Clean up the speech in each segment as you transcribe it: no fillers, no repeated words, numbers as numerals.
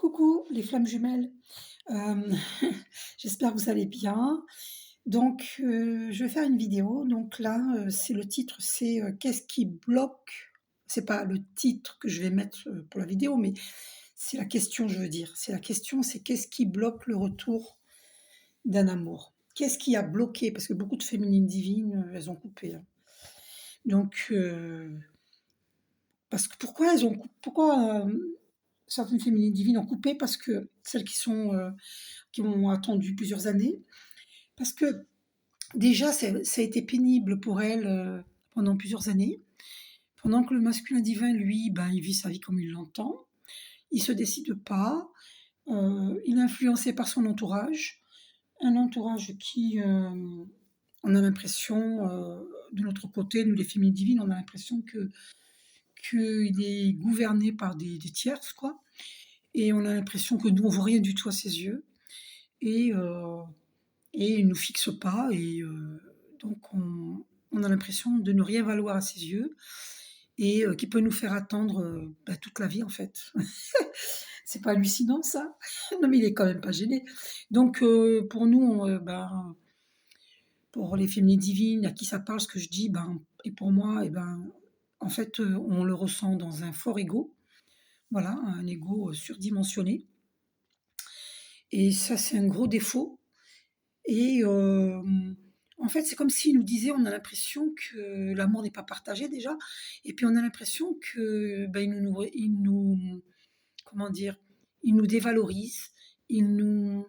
Coucou les flammes jumelles, hem, j'espère que vous allez bien. Donc, je vais faire une vidéo. Donc là, c'est le titre, c'est, «Qu'est-ce qui bloque?» C'est pas le titre que je vais mettre, pour la vidéo, mais c'est la question, je veux dire. C'est la question, c'est qu'est-ce qui bloque le retour d'un amour? Qu'est-ce qui a bloqué? Parce que beaucoup de féminines divines, elles ont coupé, hein. Donc, parce que pourquoi elles ont coup pourquoi, certaines féminines divines ont coupé? Parce que celles qui ont attendu plusieurs années, parce que déjà ça a été pénible pour elles, pendant plusieurs années, pendant que le masculin divin, lui, ben, il vit sa vie comme il l'entend. Il se décide pas, il est influencé par son entourage, un entourage qui, on a l'impression, de notre côté, nous les féminines divines, on a l'impression que qu'il est gouverné par des tierces, quoi, et on a l'impression que nous, on vaut rien du tout à ses yeux, et heu et il nous fixe pas, et donc on a l'impression de ne rien valoir à ses yeux, et qui peut nous faire attendre, bah, toute la vie, en fait. C'est pas hallucinant ça? Non, mais il est quand même pas gêné. Donc pour nous, ben, pour les féminines divines à qui ça parle ce que je dis, ben, et pour moi, et ben, en fait, on le ressent dans un fort ego. Voilà, un ego, surdimensionné, et ça, c'est un gros défaut. Et en fait, c'est comme s'il nous disait, on a l'impression que l'amour n'est pas partagé déjà, et puis on a l'impression que, bah, il nous comment dire? Il nous dévalorise, il nous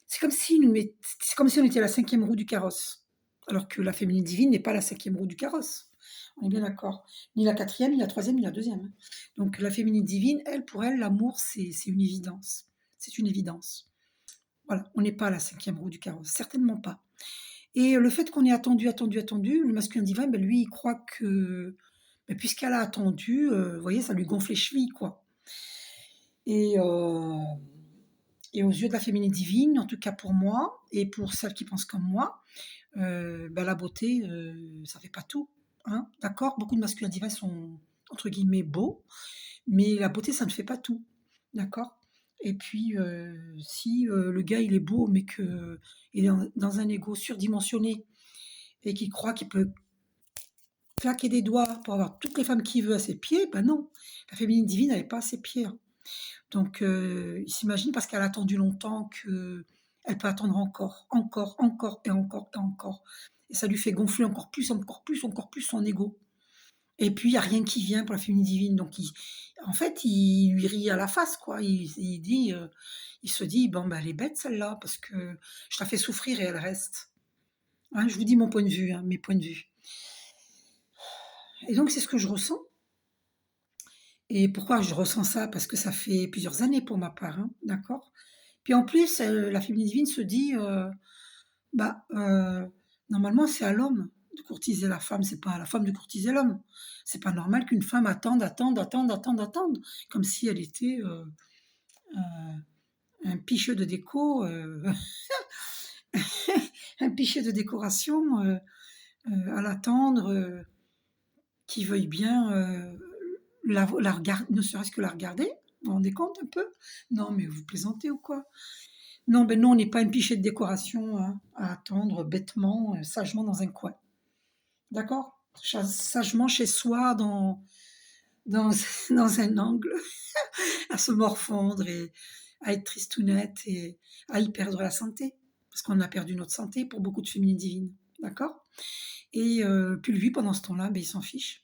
c'est comme si on était la cinquième roue du carrosse, alors que la féminine divine n'est pas la cinquième roue du carrosse. On est bien d'accord? Ni la quatrième, ni la troisième, ni la deuxième, hein. Donc la féminine divine, elle, pour elle, l'amour, c'est une évidence. C'est une évidence. Voilà, on n'est pas la cinquième roue du carrosse, certainement pas. Et le fait qu'on ait attendu, attendu, attendu, le masculin divin, ben, lui, il croit que, bah, puisqu'elle a attendu, vous voyez, ça lui gonfle les chevilles, quoi. Et et aux yeux de la féminine divine, en tout cas pour moi et pour celles qui pensent comme moi, bah, la beauté, ça fait pas tout, hein, d'accord? Beaucoup de masculins divins sont, entre guillemets, «beaux», mais la beauté, ça ne fait pas tout, d'accord? Et puis, si, le gars, il est beau, mais qu'il est dans un ego surdimensionné, et qu'il croit qu'il peut claquer des doigts pour avoir toutes les femmes qu'il veut à ses pieds, ben non, la féminine divine, elle est pas à ses pieds, hein. Donc il s'imagine, parce qu'elle a attendu longtemps, qu'elle peut attendre encore, encore, encore et encore et encore, et ça lui fait gonfler encore plus, encore plus, encore plus son ego, et puis il y a rien qui vient pour la féminine divine, donc en fait, il lui rit à la face, quoi. Il dit, il se dit: «Bon, ben elle est bête celle-là, parce que je la fais souffrir et elle reste». Hein, je vous dis mon point de vue, hein, mes points de vue, et donc c'est ce que je ressens. Et pourquoi je ressens ça? Parce que ça fait plusieurs années pour ma part, hein, d'accord? Puis en plus, la féminine divine se dit, bah, normalement c'est à l'homme de courtiser la femme, c'est pas à la femme de courtiser l'homme. C'est pas normal qu'une femme attende, attende, attende, attende, attende, comme si elle était, un pichet de déco, un pichet de décoration, à l'attendre, qui veuille bien, la regarder, ne serait-ce que la regarder. Vous vous rendez compte un peu? Non, mais vous plaisantez ou quoi? Non, ben non, on n'est pas un pichet de décoration, hein, à attendre bêtement, sagement dans un coin. D'accord? Sagement chez soi, dans dans un angle, à se morfondre et à être tristounette et à y perdre la santé. Parce qu'on a perdu notre santé pour beaucoup de féminines divines. D'accord? Et puis lui, pendant ce temps-là, ben il s'en fiche.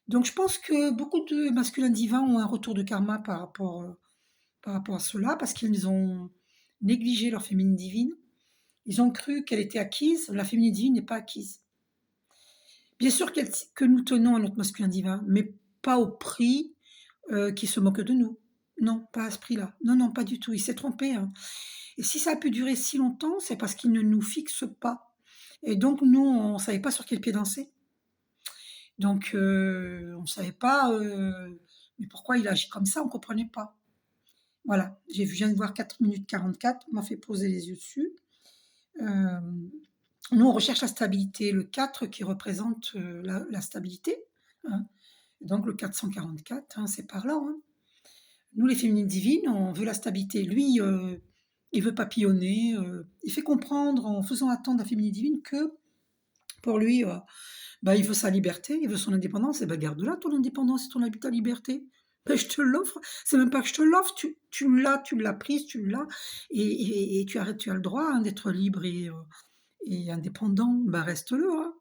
Donc je pense que beaucoup de masculins divins ont un retour de karma par rapport à cela, parce qu'ils ont négligé leur féminine divine. Ils ont cru qu'elle était acquise, la féminine divine n'est pas acquise. Bien sûr que nous tenons à notre masculin divin, mais pas au prix, qu'il se moque de nous. Non, pas à ce prix-là. Non, non, pas du tout. Il s'est trompé, hein, et si ça a pu durer si longtemps, c'est parce qu'il ne nous fixe pas, et donc nous, on savait pas sur quel pied danser. Donc on savait pas, mais pourquoi il agit comme ça, on comprenait pas. Voilà, je viens de voir 4 minutes 44, on m'a fait poser les yeux dessus. Hem, Nous, on recherche la stabilité, le 4 qui représente, la stabilité, hein, donc le 444, hein, c'est par là, hein. Nous, les féminines divines, on veut la stabilité. Lui, il veut papillonner. Il fait comprendre en faisant attendre la féminine divine que pour lui, bah, il veut sa liberté, il veut son indépendance. Et ben garde-la ton indépendance et ta liberté. Ben, je te l'offre. C'est même pas que je te l'offre, tu l'as prise, tu l'as, et tu as le droit hein, d'être libre et indépendant. Ben reste-le. Hein.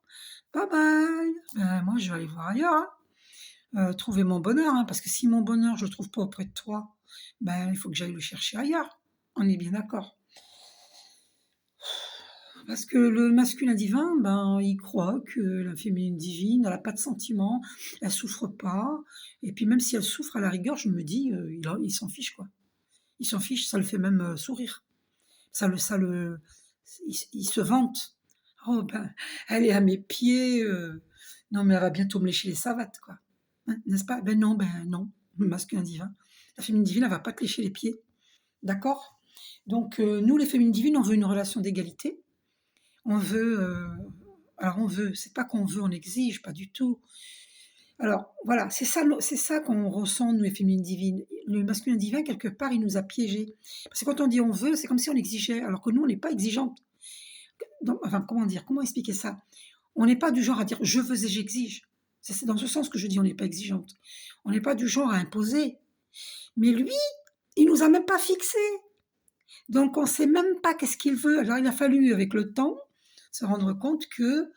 Bye bye. Ben, moi, je vais aller voir ailleurs. Hein. Trouver mon bonheur, hein, parce que si mon bonheur, je le trouve pas auprès de toi, ben, il faut que j'aille le chercher ailleurs. On est bien d'accord. Parce que le masculin divin, ben, il croit que la féminine divine, elle a pas de sentiments, elle souffre pas. Et puis même si elle souffre, à la rigueur, je me dis, il s'en fiche, quoi. Il s'en fiche, ça le fait même sourire. Il se vante. Oh ben, elle est à mes pieds. Non, mais elle va bientôt me lécher les savates, quoi. Hein, n'est-ce pas? Ben non, le masculin divin. La féminine divine, elle va pas te lécher les pieds. D'accord? Donc, nous, les féminines divines, on veut une relation d'égalité. On veut, alors on veut, c'est pas qu'on veut, on exige, pas du tout. Alors voilà, c'est ça qu'on ressent, nous, les féminines divines. Le masculin divin, quelque part, il nous a piégés. Parce que quand on dit on veut, c'est comme si on exigeait, alors que nous, on n'est pas exigeante. Enfin, comment dire, comment expliquer ça? On n'est pas du genre à dire je veux et j'exige. C'est dans ce sens que je dis on n'est pas exigeante. On n'est pas du genre à imposer. Mais lui, il nous a même pas fixés. Donc on ne sait même pas qu'est-ce qu'il veut. Alors il a fallu, avec le temps, se rendre compte que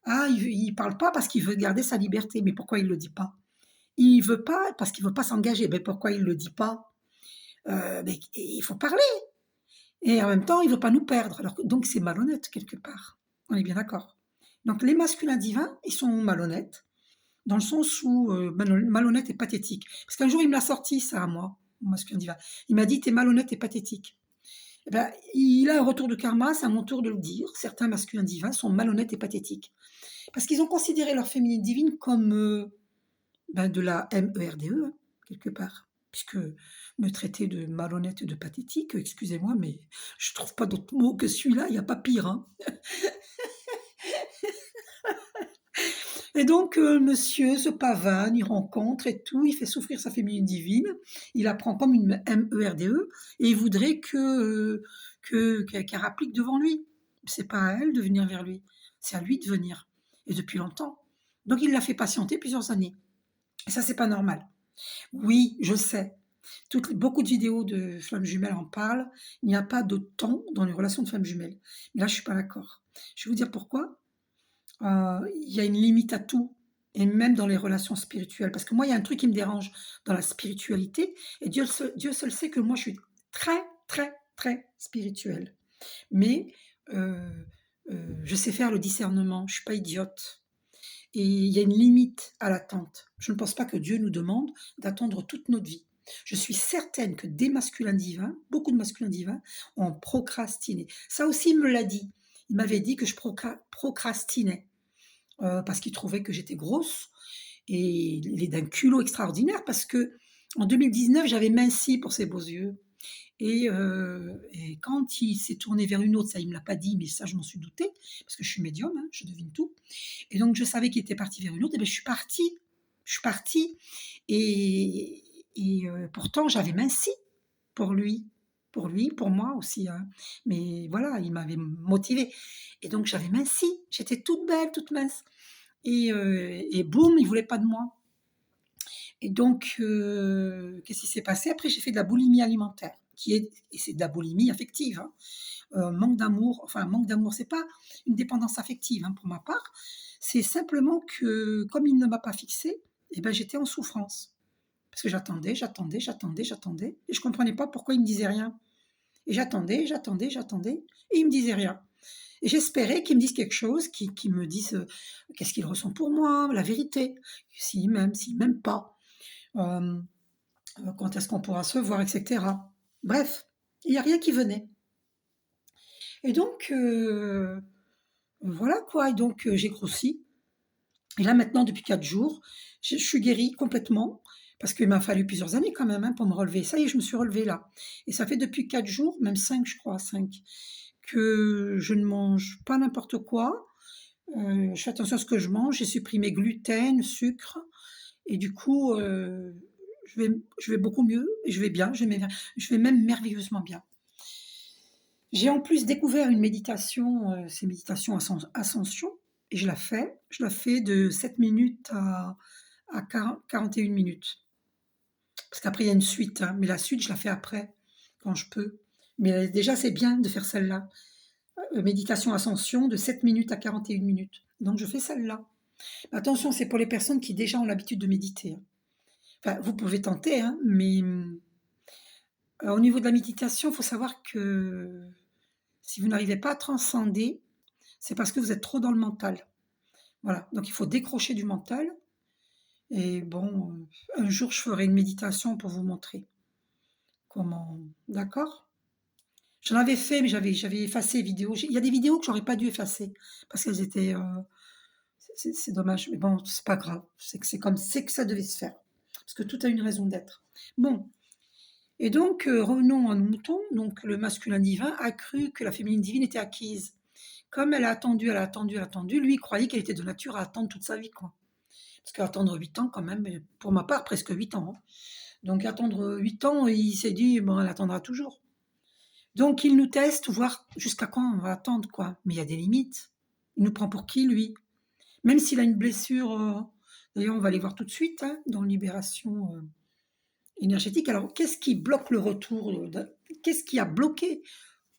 il parle pas parce qu'il veut garder sa liberté. Mais pourquoi il le dit pas? Il veut pas parce qu'il veut pas s'engager. Mais pourquoi il le dit pas? Mais il faut parler. Et en même temps, il veut pas nous perdre. Alors donc c'est malhonnête quelque part. On est bien d'accord. Donc les masculins divins, ils sont malhonnêtes dans le sens où malhonnête et pathétique. Parce qu'un jour il me l'a sorti ça à moi, mon masculin divin. Il m'a dit t'es malhonnête et pathétique. Eh ben, il a un retour de karma, c'est à mon tour de le dire. Certains masculins divins sont malhonnêtes et pathétiques. Parce qu'ils ont considéré leur féminine divine comme de la MERDE, hein, quelque part. Puisque me traiter de malhonnête et de pathétique, excusez-moi, mais je trouve pas d'autre mot que celui-là, il n'y a pas pire. Hein. Et donc, monsieur se pavane, il rencontre et tout, il fait souffrir sa féminine divine, il apprend comme une MERDE, et il voudrait qu'elle rapplique devant lui. C'est pas à elle de venir vers lui, c'est à lui de venir. Et depuis longtemps. Donc, il l'a fait patienter plusieurs années. Et ça, c'est pas normal. Oui, je sais. Beaucoup de vidéos de flammes jumelles en parlent. Il n'y a pas de temps dans les relations de flammes jumelles. Mais là, je suis pas d'accord. Je vais vous dire pourquoi. Il y a une limite à tout, et même dans les relations spirituelles. Parce que moi, il y a un truc qui me dérange dans la spiritualité, et Dieu seul sait que moi, je suis très, très, très spirituelle. Mais je sais faire le discernement, je ne suis pas idiote. Et il y a une limite à l'attente. Je ne pense pas que Dieu nous demande d'attendre toute notre vie. Je suis certaine que des masculins divins, beaucoup de masculins divins, ont procrastiné. Ça aussi, il me l'a dit. Il m'avait dit que je procrastinais parce qu'il trouvait que j'étais grosse. Et il est d'un culot extraordinaire parce que en 2019, j'avais minci pour ses beaux yeux. Et quand il s'est tourné vers une autre, ça il me l'a pas dit, mais ça je m'en suis doutée, parce que je suis médium, hein, je devine tout. Et donc je savais qu'il était parti vers une autre, et bien je suis partie. Je suis partie. Et, pourtant j'avais minci pour lui. Pour lui, pour moi aussi. Hein. Mais voilà, il m'avait motivée. Et donc j'avais minci. J'étais toute belle, toute mince. Et boum, il voulait pas de moi. Et donc, qu'est-ce qui s'est passé? Après, j'ai fait de la boulimie alimentaire, et c'est de la boulimie affective. Hein. Manque d'amour, c'est pas une dépendance affective hein, pour ma part. C'est simplement que, comme il ne m'a pas fixée, eh ben, j'étais en souffrance. Parce que j'attendais, et je comprenais pas pourquoi il me disait rien. Et j'attendais, et il me disait rien. Et j'espérais qu'il me dise quelque chose, qu'il me dise qu'est-ce qu'il ressent pour moi, la vérité, s'il m'aime pas. Euh, quand est-ce qu'on pourra se voir, etc. Bref, il n'y a rien qui venait. Et donc, voilà quoi. Et donc, j'ai grossi. Et là, maintenant, depuis 4 jours, je suis guérie complètement. Parce qu'il m'a fallu plusieurs années quand même hein, pour me relever. Ça y est, je me suis relevée là. Et ça fait depuis 4 jours, même 5, je crois, 5, que je ne mange pas n'importe quoi. Je fais attention à ce que je mange. J'ai supprimé gluten, sucre. Et du coup, je vais beaucoup mieux et je vais bien, je vais même merveilleusement bien. J'ai en plus découvert une méditation, c'est méditation ascension et je la fais de 7 minutes à 41 minutes. Parce qu'après il y a une suite, hein, mais la suite je la fais après, quand je peux. Mais déjà c'est bien de faire celle-là. Méditation ascension de 7 minutes à 41 minutes. Donc je fais celle-là. Attention, c'est pour les personnes qui déjà ont l'habitude de méditer, hein. Enfin, vous pouvez tenter, hein, mais au niveau de la méditation, il faut savoir que si vous n'arrivez pas à transcender, c'est parce que vous êtes trop dans le mental. Voilà, donc il faut décrocher du mental. Et bon, un jour, je ferai une méditation pour vous montrer comment. D'accord? J'en avais fait, mais j'avais effacé les vidéos. Il y a des vidéos que j'aurais pas dû effacer parce qu'elles étaient. C'est dommage, mais bon, c'est pas grave. C'est comme c'est que ça devait se faire. Parce que tout a une raison d'être. Bon, et donc, revenons à nos moutons. Donc, le masculin divin a cru que la féminine divine était acquise. Comme elle a attendu, elle a attendu, elle a attendu, lui, il croyait qu'elle était de nature à attendre toute sa vie, quoi. Parce qu'attendre 8 ans, quand même, pour ma part, presque 8 ans, hein. Donc, attendre 8 ans, il s'est dit, bon, elle attendra toujours. Donc, il nous teste, voir jusqu'à quand on va attendre, quoi. Mais il y a des limites. Il nous prend pour qui, lui? Même s'il a une blessure, d'ailleurs, on va aller voir tout de suite, hein, dans Libération énergétique. Alors, qu'est-ce qui bloque le retour qu'est-ce qui a bloqué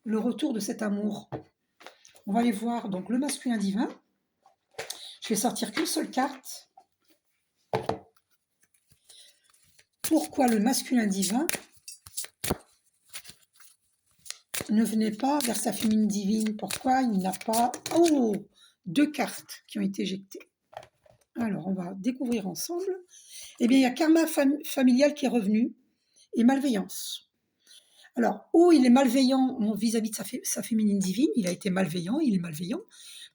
le retour de cet amour? On va aller voir donc le masculin divin. Je vais sortir qu'une seule carte. Pourquoi le masculin divin ne venait pas vers sa féminine divine? Pourquoi il n'a pas... Oh, 2 cartes qui ont été éjectées. Alors, on va découvrir ensemble. Eh bien, il y a karma familial qui est revenu et malveillance. Alors, il est malveillant vis-à-vis de sa féminine divine. Il a été malveillant, il est malveillant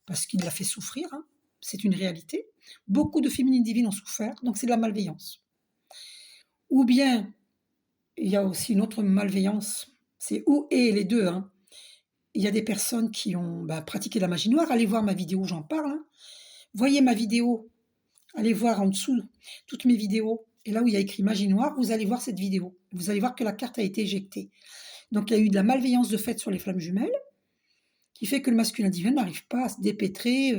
parce qu'il l'a fait souffrir, hein. C'est une réalité. Beaucoup de féminines divines ont souffert, donc c'est de la malveillance. Ou bien, il y a aussi une autre malveillance, c'est ou et les deux, hein. Il y a des personnes qui ont pratiqué la magie noire. Allez voir ma vidéo où j'en parle, hein. Voyez ma vidéo, allez voir en dessous toutes mes vidéos. Et là où il y a écrit magie noire, vous allez voir cette vidéo. Vous allez voir que la carte a été éjectée. Donc il y a eu de la malveillance de fait sur les flammes jumelles, qui fait que le masculin divin n'arrive pas à se dépêtrer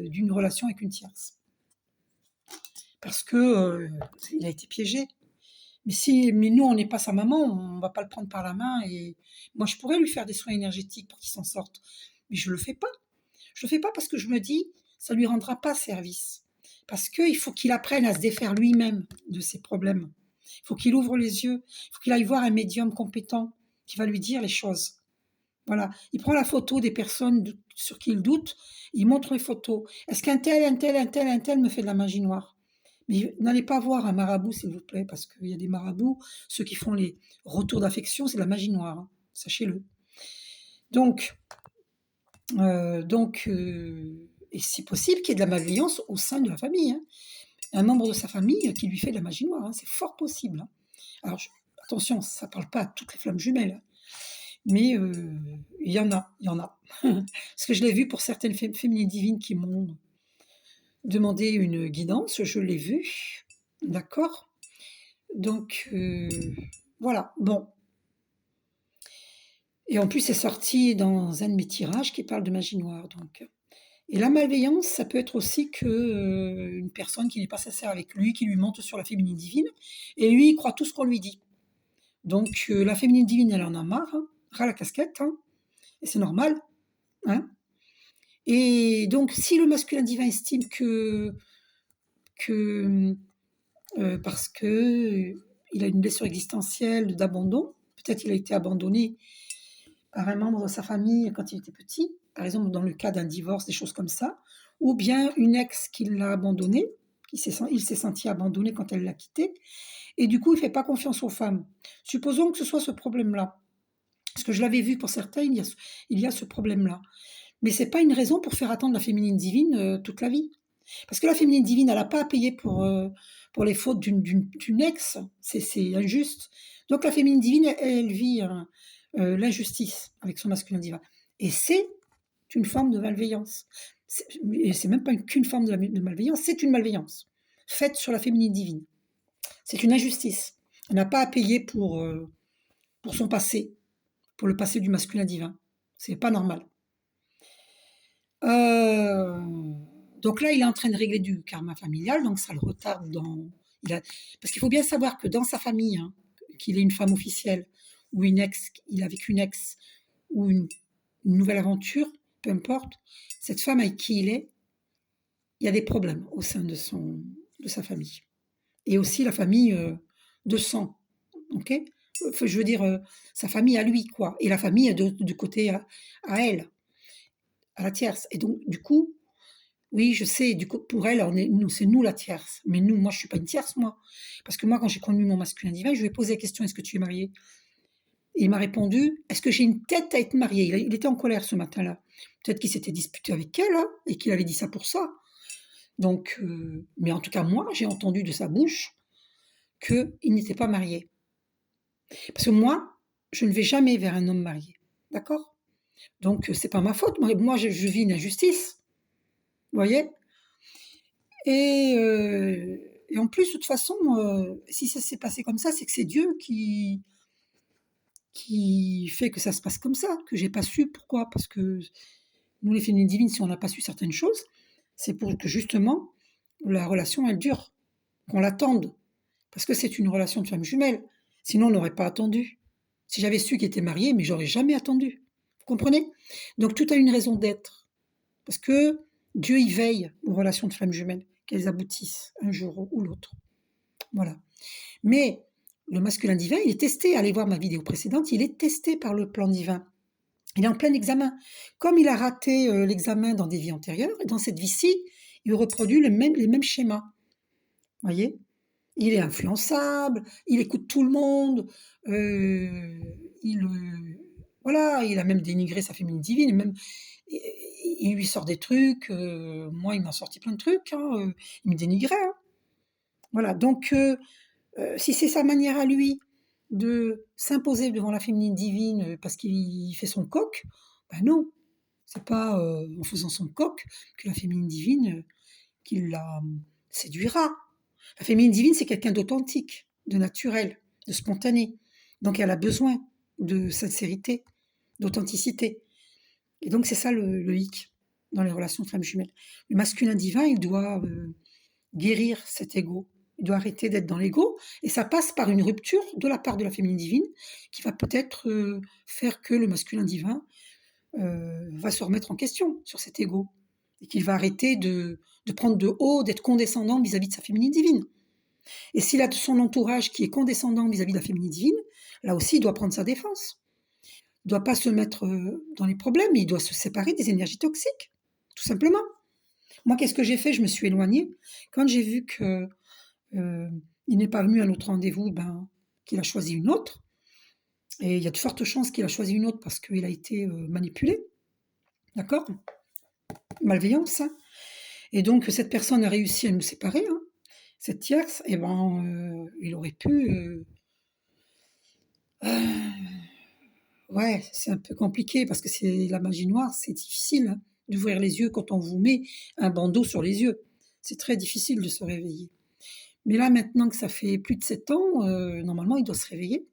d'une relation avec une tierce. Parce que il a été piégé. Mais nous, on n'est pas sa maman, on va pas le prendre par la main. Et moi, je pourrais lui faire des soins énergétiques pour qu'il s'en sorte. Mais je le fais pas. Je le fais pas parce que je me dis, ça lui rendra pas service. Parce qu'il faut qu'il apprenne à se défaire lui-même de ses problèmes. Il faut qu'il ouvre les yeux. Il faut qu'il aille voir un médium compétent qui va lui dire les choses. Voilà. Il prend la photo des personnes sur qui il doute. Il montre les photos. Est-ce qu'un tel, un tel, un tel, un tel me fait de la magie noire? Mais n'allez pas voir un marabout, s'il vous plaît, parce qu'il y a des marabouts, ceux qui font les retours d'affection, c'est de la magie noire, hein, sachez-le. Donc, et c'est possible qu'il y ait de la malveillance au sein de la famille, hein. Un membre de sa famille qui lui fait de la magie noire, hein, c'est fort possible, hein. Alors, attention, ça ne parle pas à toutes les flammes jumelles, mais il y en a, il y en a. Parce que je l'ai vu pour certaines féminines divines qui m'ont demandé une guidance, je l'ai vu, d'accord? Donc, voilà, bon. Et en plus, c'est sorti dans un de mes tirages qui parle de magie noire, donc. Et la malveillance, ça peut être aussi que une personne qui n'est pas sincère avec lui, qui lui monte sur la féminine divine, et lui, il croit tout ce qu'on lui dit. Donc, la féminine divine, elle en a marre, hein, ras la casquette, hein, et c'est normal, hein. Et donc, si le masculin divin estime que parce que il a une blessure existentielle d'abandon, peut-être il a été abandonné par un membre de sa famille quand il était petit, par exemple dans le cas d'un divorce, des choses comme ça, ou bien une ex qui l'a abandonné, il s'est senti abandonné quand elle l'a quitté, et du coup il ne fait pas confiance aux femmes. Supposons que ce soit ce problème-là, parce que je l'avais vu pour certains, il y a ce problème-là. Mais ce n'est pas une raison pour faire attendre la féminine divine toute la vie. Parce que la féminine divine, elle n'a pas à payer pour les fautes d'une ex, c'est injuste. Donc la féminine divine, elle vit l'injustice avec son masculin divin. Et c'est une forme de malveillance. Et c'est même pas qu'une forme de malveillance, c'est une malveillance faite sur la féminine divine. C'est une injustice. Elle n'a pas à payer pour son passé, pour le passé du masculin divin. C'est pas normal. Donc là, il est en train de régler du karma familial, donc ça le retarde parce qu'il faut bien savoir que dans sa famille, hein, qu'il ait une femme officielle ou une ex, il a vécu une ex ou une nouvelle aventure, peu importe, cette femme avec qui il y a des problèmes au sein de sa famille. Et aussi la famille de sang, ok. Enfin, je veux dire, sa famille à lui, quoi. Et la famille du côté à elle, à la tierce. Et donc, du coup, oui, je sais, du coup, pour elle, c'est nous la tierce. Mais nous, moi, je suis pas une tierce, moi. Parce que moi, quand j'ai connu mon masculin divin, je lui ai posé la question, est-ce que tu es marié? Et il m'a répondu, est-ce que j'ai une tête à être marié? Il était en colère ce matin-là. Peut-être qu'il s'était disputé avec elle, hein, et qu'il avait dit ça pour ça. Donc, mais en tout cas, moi, j'ai entendu de sa bouche qu'il n'était pas marié. Parce que moi, je ne vais jamais vers un homme marié. D'accord? Donc, c'est pas ma faute. Moi, je vis une injustice. Vous voyez? Et en plus, de toute façon, si ça s'est passé comme ça, c'est que c'est Dieu qui fait que ça se passe comme ça, que j'ai pas su. Pourquoi? Parce que nous, les féminines divines, si on n'a pas su certaines choses, c'est pour que justement la relation, elle dure, qu'on l'attende. Parce que c'est une relation de femme jumelle. Sinon, on n'aurait pas attendu. Si j'avais su qu'il était marié, mais j'aurais jamais attendu. Vous comprenez? Donc tout a une raison d'être. Parce que Dieu y veille aux relations de flammes jumelles, qu'elles aboutissent un jour ou l'autre. Voilà. Mais le masculin divin, il est testé. Allez voir ma vidéo précédente, il est testé par le plan divin. Il est en plein examen. Comme il a raté l'examen dans des vies antérieures, et dans cette vie-ci, il reproduit les mêmes schémas. Vous voyez? Il est influençable, il écoute tout le monde, voilà, il a même dénigré sa féminine divine, même il lui sort des trucs, moi il m'a sorti plein de trucs, hein, il me dénigrait, hein. Voilà, donc si c'est sa manière à lui de s'imposer devant la féminine divine parce qu'il fait son coq, ben non, c'est pas en faisant son coq que la féminine divine qui la séduira. La féminine divine, c'est quelqu'un d'authentique, de naturel, de spontané. Donc elle a besoin de sincérité, d'authenticité. Et donc c'est ça le hic dans les relations de femme jumelle. Le masculin divin, il doit guérir cet ego. Il doit arrêter d'être dans l'ego. Et ça passe par une rupture de la part de la féminine divine qui va peut-être faire que le masculin divin va se remettre en question sur cet ego. Et qu'il va arrêter de prendre de haut, d'être condescendant vis-à-vis de sa féminine divine. Et s'il a son entourage qui est condescendant vis-à-vis de la féminine divine, là aussi, il doit prendre sa défense. Il ne doit pas se mettre dans les problèmes, il doit se séparer des énergies toxiques, tout simplement. Moi, qu'est-ce que j'ai fait? Je me suis éloignée. Quand j'ai vu qu'il n'est pas venu à notre rendez-vous, qu'il a choisi une autre, et il y a de fortes chances qu'il a choisi une autre parce qu'il a été manipulé, d'accord? Malveillance, hein. Et donc, cette personne a réussi à nous séparer, hein. Cette tierce, il aurait pu... ouais, c'est un peu compliqué parce que c'est la magie noire, c'est difficile hein, d'ouvrir les yeux quand on vous met un bandeau sur les yeux. C'est très difficile de se réveiller. Mais là, maintenant que ça fait plus de 7 ans, normalement, il doit se réveiller.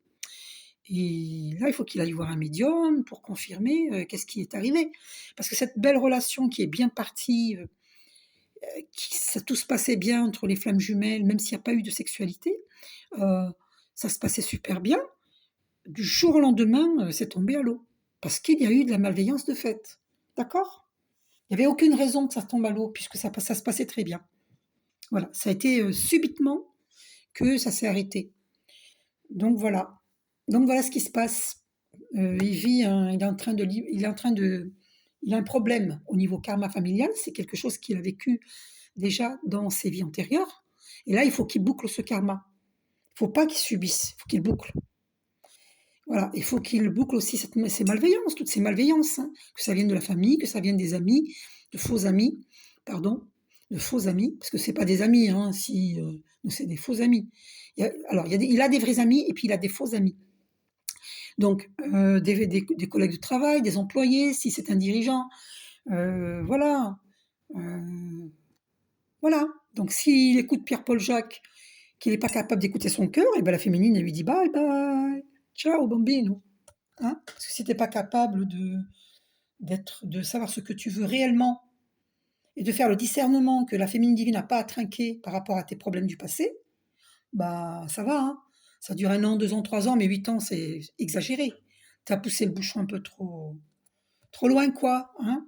Et là, il faut qu'il aille voir un médium pour confirmer qu'est-ce qui est arrivé. Parce que cette belle relation qui est bien partie, tout se passait bien entre les flammes jumelles, même s'il n'y a pas eu de sexualité, euh, ça se passait super bien. Du jour au lendemain, c'est tombé à l'eau. Parce qu'il y a eu de la malveillance de fait. D'accord? Il n'y avait aucune raison que ça tombe à l'eau, puisque ça se passait très bien. Voilà, ça a été subitement que ça s'est arrêté. Donc voilà. Donc voilà ce qui se passe. Il a un problème au niveau karma familial. C'est quelque chose qu'il a vécu déjà dans ses vies antérieures. Et là, il faut qu'il boucle ce karma. Il ne faut pas qu'il subisse, il faut qu'il boucle. Voilà, il faut qu'il boucle aussi ces malveillances, toutes ces malveillances, hein, que ça vienne de la famille, que ça vienne des amis, de faux amis, pardon, de faux amis, parce que c'est pas des amis, hein, c'est des faux amis. Il a des vrais amis et puis il a des faux amis. Donc, des collègues de travail, des employés, si c'est un dirigeant, voilà. Voilà. Donc, s'il écoute Pierre-Paul Jacques qu'il n'est pas capable d'écouter son cœur, et ben la féminine, elle lui dit bye bye, ciao bambino. Hein? Parce que si tu n'es pas capable de savoir ce que tu veux réellement et de faire le discernement que la féminine divine n'a pas à trinquer par rapport à tes problèmes du passé, bah ça va, hein. Ça dure 1 an, 2 ans, 3 ans, mais 8 ans, c'est exagéré. Tu as poussé le bouchon un peu trop loin, quoi. Hein?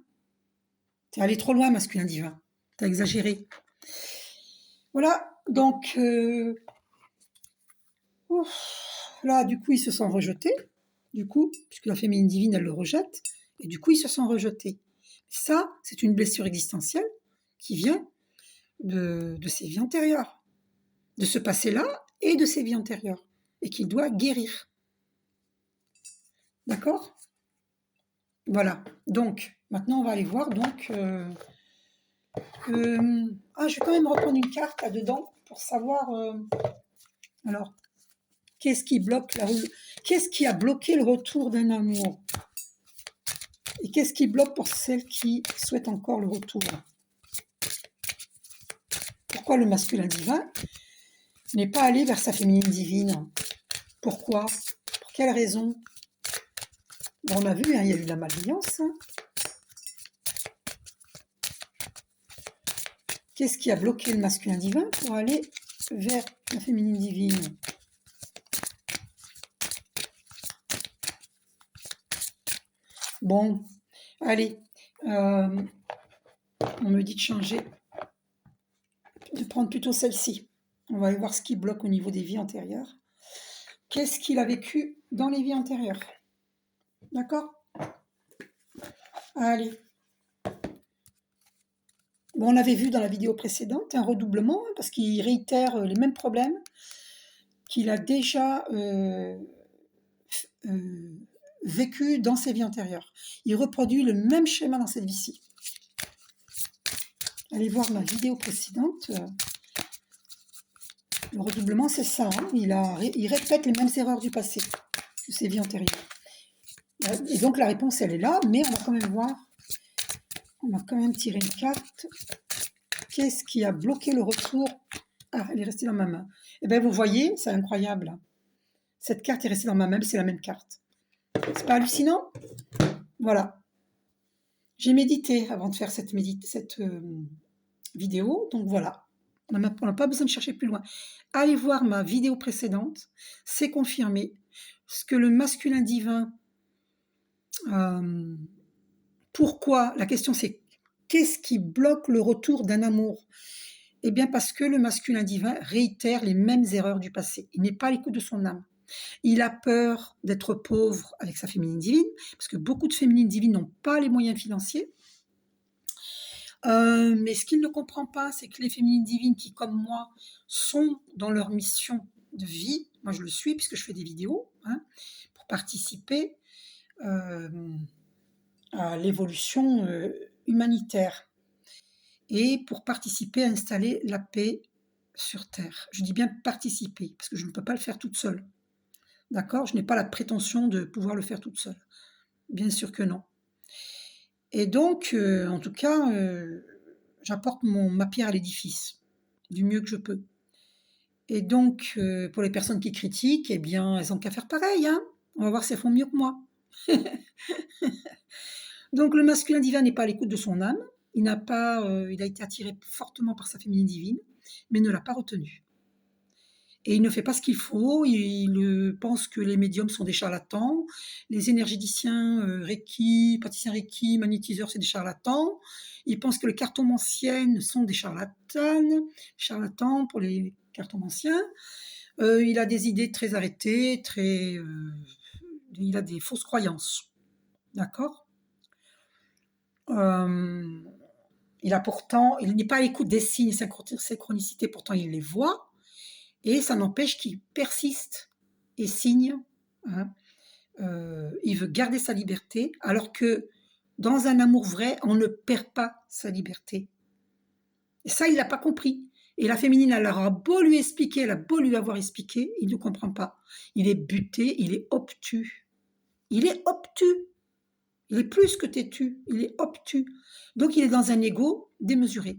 Tu es allé trop loin, masculin divin. Tu as exagéré. Voilà, donc là, du coup, ils se sont rejetés, du coup, puisque la féminine divine, elle le rejette, et du coup, ils se sont rejetés. Ça, c'est une blessure existentielle qui vient de ses vies antérieures, de ce passé-là et de ses vies antérieures, et qu'il doit guérir. D'accord? Voilà. Donc, maintenant, on va aller voir. Donc, je vais quand même reprendre une carte là-dedans pour savoir. Alors, qu'est-ce qui a bloqué le retour d'un amour? Et qu'est-ce qui bloque pour celles qui souhaitent encore le retour? Pourquoi le masculin divin n'est pas allé vers sa féminine divine? Pourquoi? Pour quelle raison? Bon, on a vu, hein, il y a eu de la malveillance. Hein. Qu'est-ce qui a bloqué le masculin divin pour aller vers la féminine divine? Bon, allez, on me dit de changer, de prendre plutôt celle-ci. On va aller voir ce qui bloque au niveau des vies antérieures. Qu'est-ce qu'il a vécu dans les vies antérieures? D'accord? Allez. Bon, on avait vu dans la vidéo précédente un redoublement, hein, parce qu'il réitère les mêmes problèmes qu'il a déjà vécu dans ses vies antérieures. Il reproduit le même schéma dans cette vie-ci. Allez voir ma vidéo précédente. Le redoublement, c'est ça. Hein, il répète les mêmes erreurs du passé, de ses vies antérieures. Et donc la réponse, elle est là, mais on va quand même voir. On va quand même tirer une carte. Qu'est-ce qui a bloqué le retour? Ah, elle est restée dans ma main. Eh bien, vous voyez, c'est incroyable. Cette carte est restée dans ma main, c'est la même carte. C'est pas hallucinant? Voilà. J'ai médité avant de faire cette vidéo, donc voilà. On n'a pas besoin de chercher plus loin. Allez voir ma vidéo précédente, c'est confirmé. Ce que le masculin divin... pourquoi? La question c'est, qu'est-ce qui bloque le retour d'un amour? Eh bien parce que le masculin divin réitère les mêmes erreurs du passé. Il n'est pas à l'écoute de son âme. Il a peur d'être pauvre avec sa féminine divine, parce que beaucoup de féminines divines n'ont pas les moyens financiers. Mais ce qu'il ne comprend pas, c'est que les féminines divines qui, comme moi, sont dans leur mission de vie, moi je le suis puisque je fais des vidéos, hein, pour participer à l'évolution humanitaire et pour participer à installer la paix sur Terre. Je dis bien participer, parce que je ne peux pas le faire toute seule. D'accord? Je n'ai pas la prétention de pouvoir le faire toute seule. Bien sûr que non. Et donc, en tout cas, j'apporte ma pierre à l'édifice, du mieux que je peux. Et donc, pour les personnes qui critiquent, eh bien, elles n'ont qu'à faire pareil. Hein. On va voir si elles font mieux que moi. Donc, le masculin divin n'est pas à l'écoute de son âme. Il a été attiré fortement par sa féminine divine, mais ne l'a pas retenue. Et il ne fait pas ce qu'il faut, il pense que les médiums sont des charlatans, les énergéticiens Reiki, praticiens Reiki, magnétiseurs, c'est des charlatans. Il pense que les cartomanciennes sont des charlatans pour les cartomanciens. Il a des idées très arrêtées, il a des fausses croyances. D'accord? Il n'est pas à l'écoute des signes et synchronicités, pourtant il les voit. Et ça n'empêche qu'il persiste et signe. Hein. Il veut garder sa liberté, alors que dans un amour vrai, on ne perd pas sa liberté. Et ça, il n'a pas compris. Et la féminine, elle aura beau lui expliquer, elle a beau lui avoir expliqué, il ne comprend pas. Il est buté, il est obtus. Il est obtus. Il est plus que têtu, il est obtus. Donc, il est dans un ego démesuré.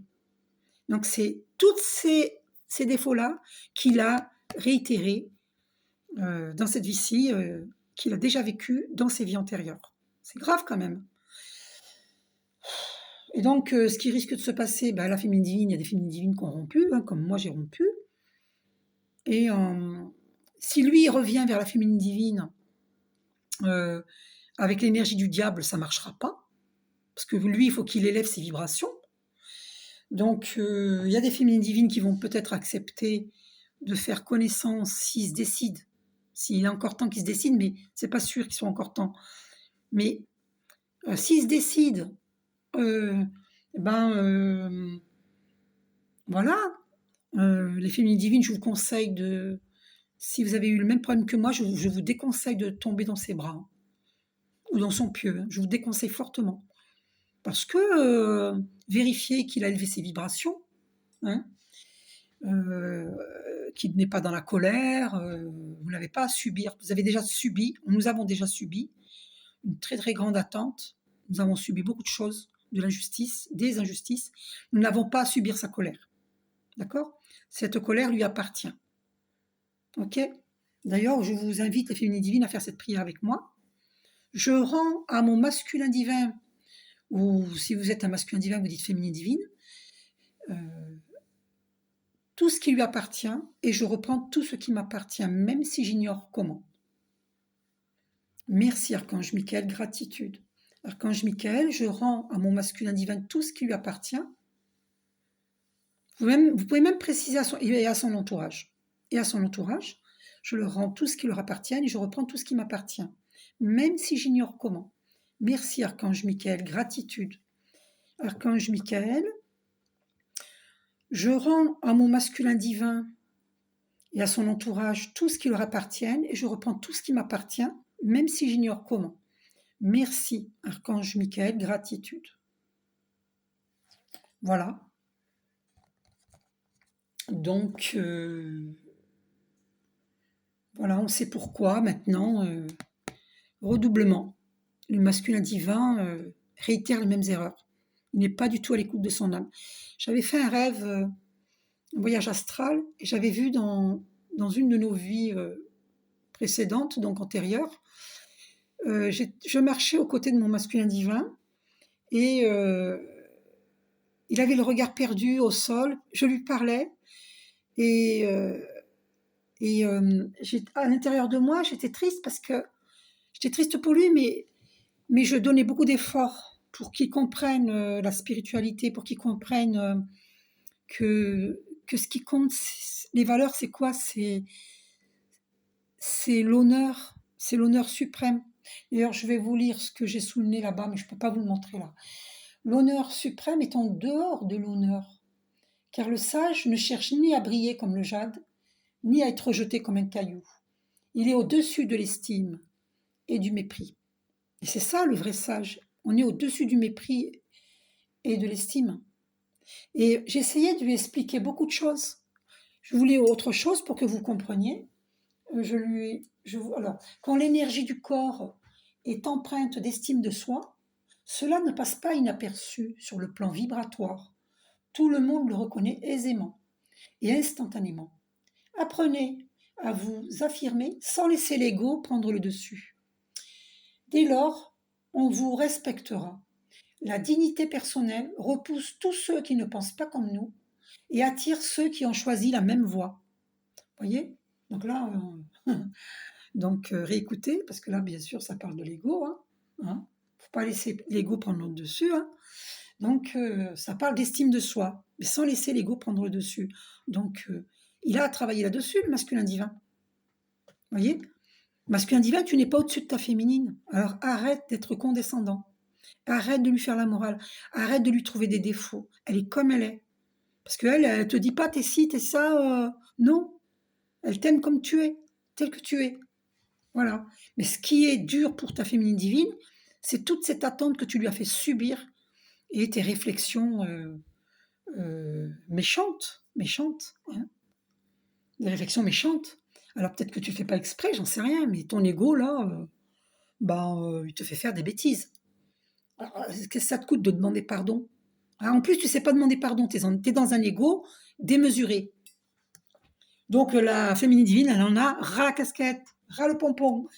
Donc, c'est toutes ces ces défauts-là qu'il a réitérés dans cette vie-ci, qu'il a déjà vécu dans ses vies antérieures. C'est grave quand même. Et donc, ce qui risque de se passer, la féminine divine, il y a des féminines divines qui ont rompu, comme moi j'ai rompu. Et si lui il revient vers la féminine divine avec l'énergie du diable, ça ne marchera pas. Parce que lui, il faut qu'il élève ses vibrations. Donc, il y a des féminines divines qui vont peut-être accepter de faire connaissance s'ils se décident. S'il est encore temps qu'ils se décident, mais c'est pas sûr qu'ils soient encore temps. Mais s'ils se décident, voilà. Les féminines divines, je vous conseille de... Si vous avez eu le même problème que moi, je vous déconseille de tomber dans ses bras ou dans son pieu. Je vous déconseille fortement. Parce que vérifiez qu'il a élevé ses vibrations, qu'il n'est pas dans la colère, vous n'avez pas à subir. Vous avez déjà subi, nous avons déjà subi une très très grande attente. Nous avons subi beaucoup de choses, de l'injustice, des injustices. Nous n'avons pas à subir sa colère. D'accord ? Cette colère lui appartient. Ok ? D'ailleurs, je vous invite, les féminines divines, à faire cette prière avec moi. Je rends à mon masculin divin, ou si vous êtes un masculin divin, vous dites féminine divine, tout ce qui lui appartient, et je reprends tout ce qui m'appartient, même si j'ignore comment. Merci Archange Michael, gratitude. Archange Michael, je rends à mon masculin divin tout ce qui lui appartient. Vous pouvez même préciser à son entourage. Et à son entourage, je leur rends tout ce qui leur appartient et je reprends tout ce qui m'appartient, même si j'ignore comment. Merci Archange Michael, gratitude. Archange Michael, je rends à mon masculin divin et à son entourage tout ce qui leur appartient et je reprends tout ce qui m'appartient, même si j'ignore comment. Merci Archange Michael, gratitude. Voilà. Donc, voilà, on sait pourquoi maintenant. Redoublement. Le masculin divin réitère les mêmes erreurs. Il n'est pas du tout à l'écoute de son âme. J'avais fait un rêve, un voyage astral, et j'avais vu dans une de nos vies précédentes, donc antérieures, je marchais aux côtés de mon masculin divin, et il avait le regard perdu au sol, je lui parlais, et à l'intérieur de moi, j'étais triste parce que j'étais triste pour lui, mais je donnais beaucoup d'efforts pour qu'il comprenne la spiritualité, pour qu'il comprenne que ce qui compte, les valeurs, c'est quoi ? C'est l'honneur suprême. D'ailleurs, je vais vous lire ce que j'ai sous le nez là-bas, mais je ne peux pas vous le montrer là. L'honneur suprême est en dehors de l'honneur, car le sage ne cherche ni à briller comme le jade, ni à être rejeté comme un caillou. Il est au-dessus de l'estime et du mépris. Et c'est ça le vrai sage. On est au-dessus du mépris et de l'estime. Et j'essayais de lui expliquer beaucoup de choses. Je voulais autre chose pour que vous compreniez. Alors, quand l'énergie du corps est empreinte d'estime de soi, cela ne passe pas inaperçu sur le plan vibratoire. Tout le monde le reconnaît aisément et instantanément. Apprenez à vous affirmer sans laisser l'ego prendre le dessus. Dès lors, on vous respectera. La dignité personnelle repousse tous ceux qui ne pensent pas comme nous et attire ceux qui ont choisi la même voie. Vous voyez ? Donc là, réécoutez, parce que là, bien sûr, ça parle de l'ego. Il ne faut pas laisser l'ego prendre le dessus. Donc, ça parle d'estime de soi, mais sans laisser l'ego prendre le dessus. Donc, il a à travailler là-dessus, le masculin divin. Vous voyez ? Masculin divin, tu n'es pas au-dessus de ta féminine. Alors, arrête d'être condescendant. Arrête de lui faire la morale. Arrête de lui trouver des défauts. Elle est comme elle est. Parce qu'elle ne te dit pas t'es ci, t'es ça. Non. Elle t'aime comme tu es, tel que tu es. Voilà. Mais ce qui est dur pour ta féminine divine, c'est toute cette attente que tu lui as fait subir et tes réflexions méchantes. Des réflexions méchantes. Alors peut-être que tu ne fais pas exprès, j'en sais rien, mais ton ego, là, il te fait faire des bêtises. Alors, qu'est-ce que ça te coûte de demander pardon ? En plus, tu ne sais pas demander pardon, tu es dans un ego démesuré. Donc la féminine divine, elle en a ras la casquette, ras le pompon.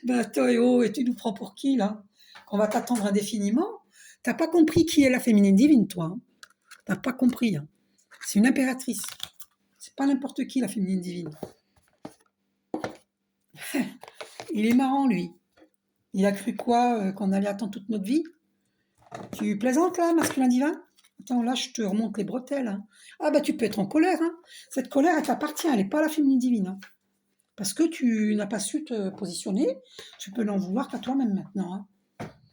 Ben toi, et tu nous prends pour qui là? Qu'on va t'attendre indéfiniment? T'as pas compris qui est la féminine divine, toi, hein. T'as pas compris, hein. C'est une impératrice. C'est pas n'importe qui la féminine divine. Il est marrant, lui. Il a cru quoi, qu'on allait attendre toute notre vie? Tu plaisantes là, masculin divin? Attends, là, je te remonte les bretelles, hein. Ah bah tu peux être en colère, hein. Cette colère, elle t'appartient, elle n'est pas la féminine divine, hein. Parce que tu n'as pas su te positionner, tu peux n'en vouloir qu'à toi-même maintenant, hein.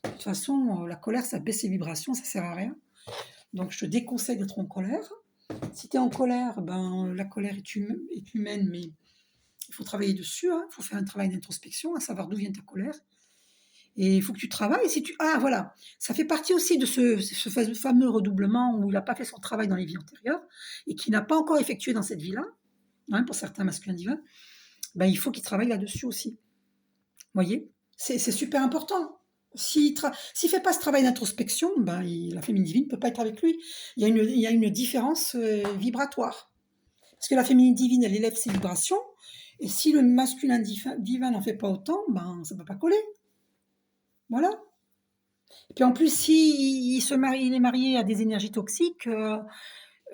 De toute façon, la colère, ça baisse les vibrations, ça sert à rien. Donc je te déconseille d'être en colère. Si tu es en colère, ben, la colère est humaine, mais il faut travailler dessus, hein. Il faut faire un travail d'introspection, à savoir d'où vient ta colère. Et il faut que tu travailles. Si tu... Ah, voilà. Ça fait partie aussi de ce fameux redoublement où il n'a pas fait son travail dans les vies antérieures et qui n'a pas encore effectué dans cette vie-là, hein, pour certains masculins divins. Ben, il faut qu'il travaille là-dessus aussi. Vous voyez, c'est super important. S'il ne fait pas ce travail d'introspection, ben, la féminine divine ne peut pas être avec lui. Il y a une différence vibratoire. Parce que la féminine divine, elle élève ses vibrations. Et si le masculin divin n'en fait pas autant, ben, ça ne peut pas coller. Voilà. Et puis en plus, si il est marié à des énergies toxiques, il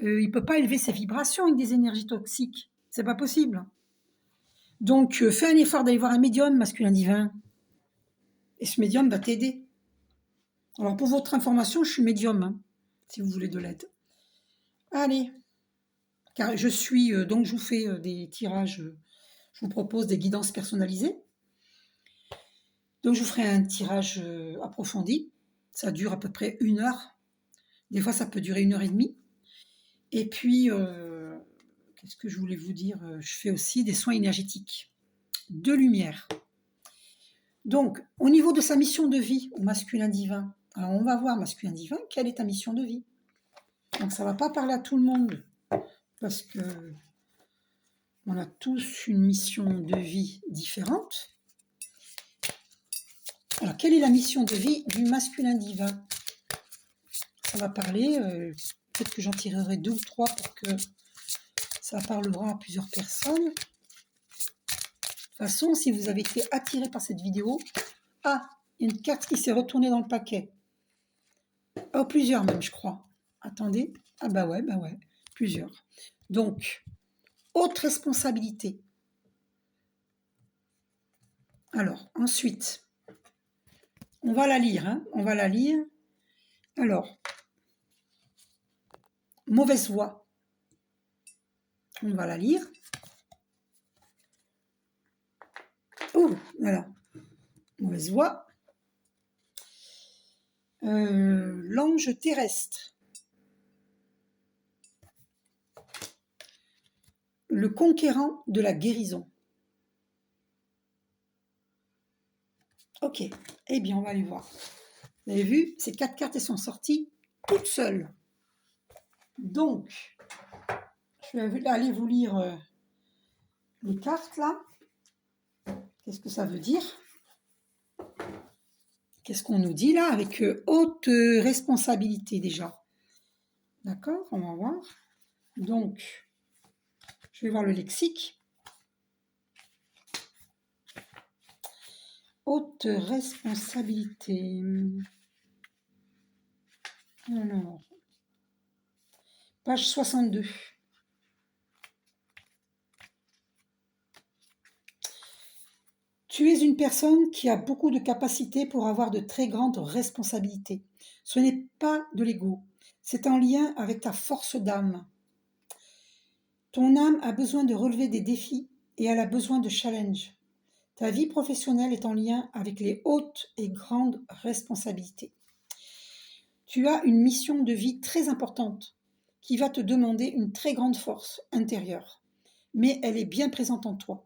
ne peut pas élever ses vibrations avec des énergies toxiques. C'est pas possible. Donc, fais un effort d'aller voir un médium masculin divin. Et ce médium va t'aider. Alors, pour votre information, je suis médium, hein, si vous voulez de l'aide. Allez. Car je suis, donc je vous fais des tirages, je vous propose des guidances personnalisées. Donc, je vous ferai un tirage approfondi. Ça dure à peu près 1 heure. Des fois, ça peut durer 1 heure et demie. Et puis, qu'est-ce que je voulais vous dire? Je fais aussi des soins énergétiques, de lumière. Donc, au niveau de sa mission de vie au masculin divin, alors on va voir, masculin divin, quelle est ta mission de vie? Donc, ça ne va pas parler à tout le monde, parce que on a tous une mission de vie différente. Alors, quelle est la mission de vie du masculin divin? Ça va parler, peut-être que j'en tirerai 2 ou 3 pour que ça parlera à plusieurs personnes. De toute façon, si vous avez été attiré par cette vidéo, ah, il y a une carte qui s'est retournée dans le paquet. Oh, plusieurs même, je crois. Attendez. Ah bah ouais, plusieurs. Donc, haute responsabilité. Alors, ensuite, on va la lire, hein, on va la lire. Alors, mauvaise voix. On va la lire. Oh, voilà. Mauvaise voix. L'ange terrestre. Le conquérant de la guérison. Ok, eh bien on va aller voir. Vous avez vu, ces 4 cartes, elles sont sorties toutes seules. Donc, je vais aller vous lire les cartes là. Qu'est-ce que ça veut dire? Qu'est-ce qu'on nous dit là avec haute responsabilité déjà? D'accord, on va voir. Donc, je vais voir le lexique. Haute responsabilité. Alors, page 62. Tu es une personne qui a beaucoup de capacités pour avoir de très grandes responsabilités. Ce n'est pas de l'ego, c'est en lien avec ta force d'âme. Ton âme a besoin de relever des défis et elle a besoin de challenges. Ta vie professionnelle est en lien avec les hautes et grandes responsabilités. Tu as une mission de vie très importante qui va te demander une très grande force intérieure, mais elle est bien présente en toi.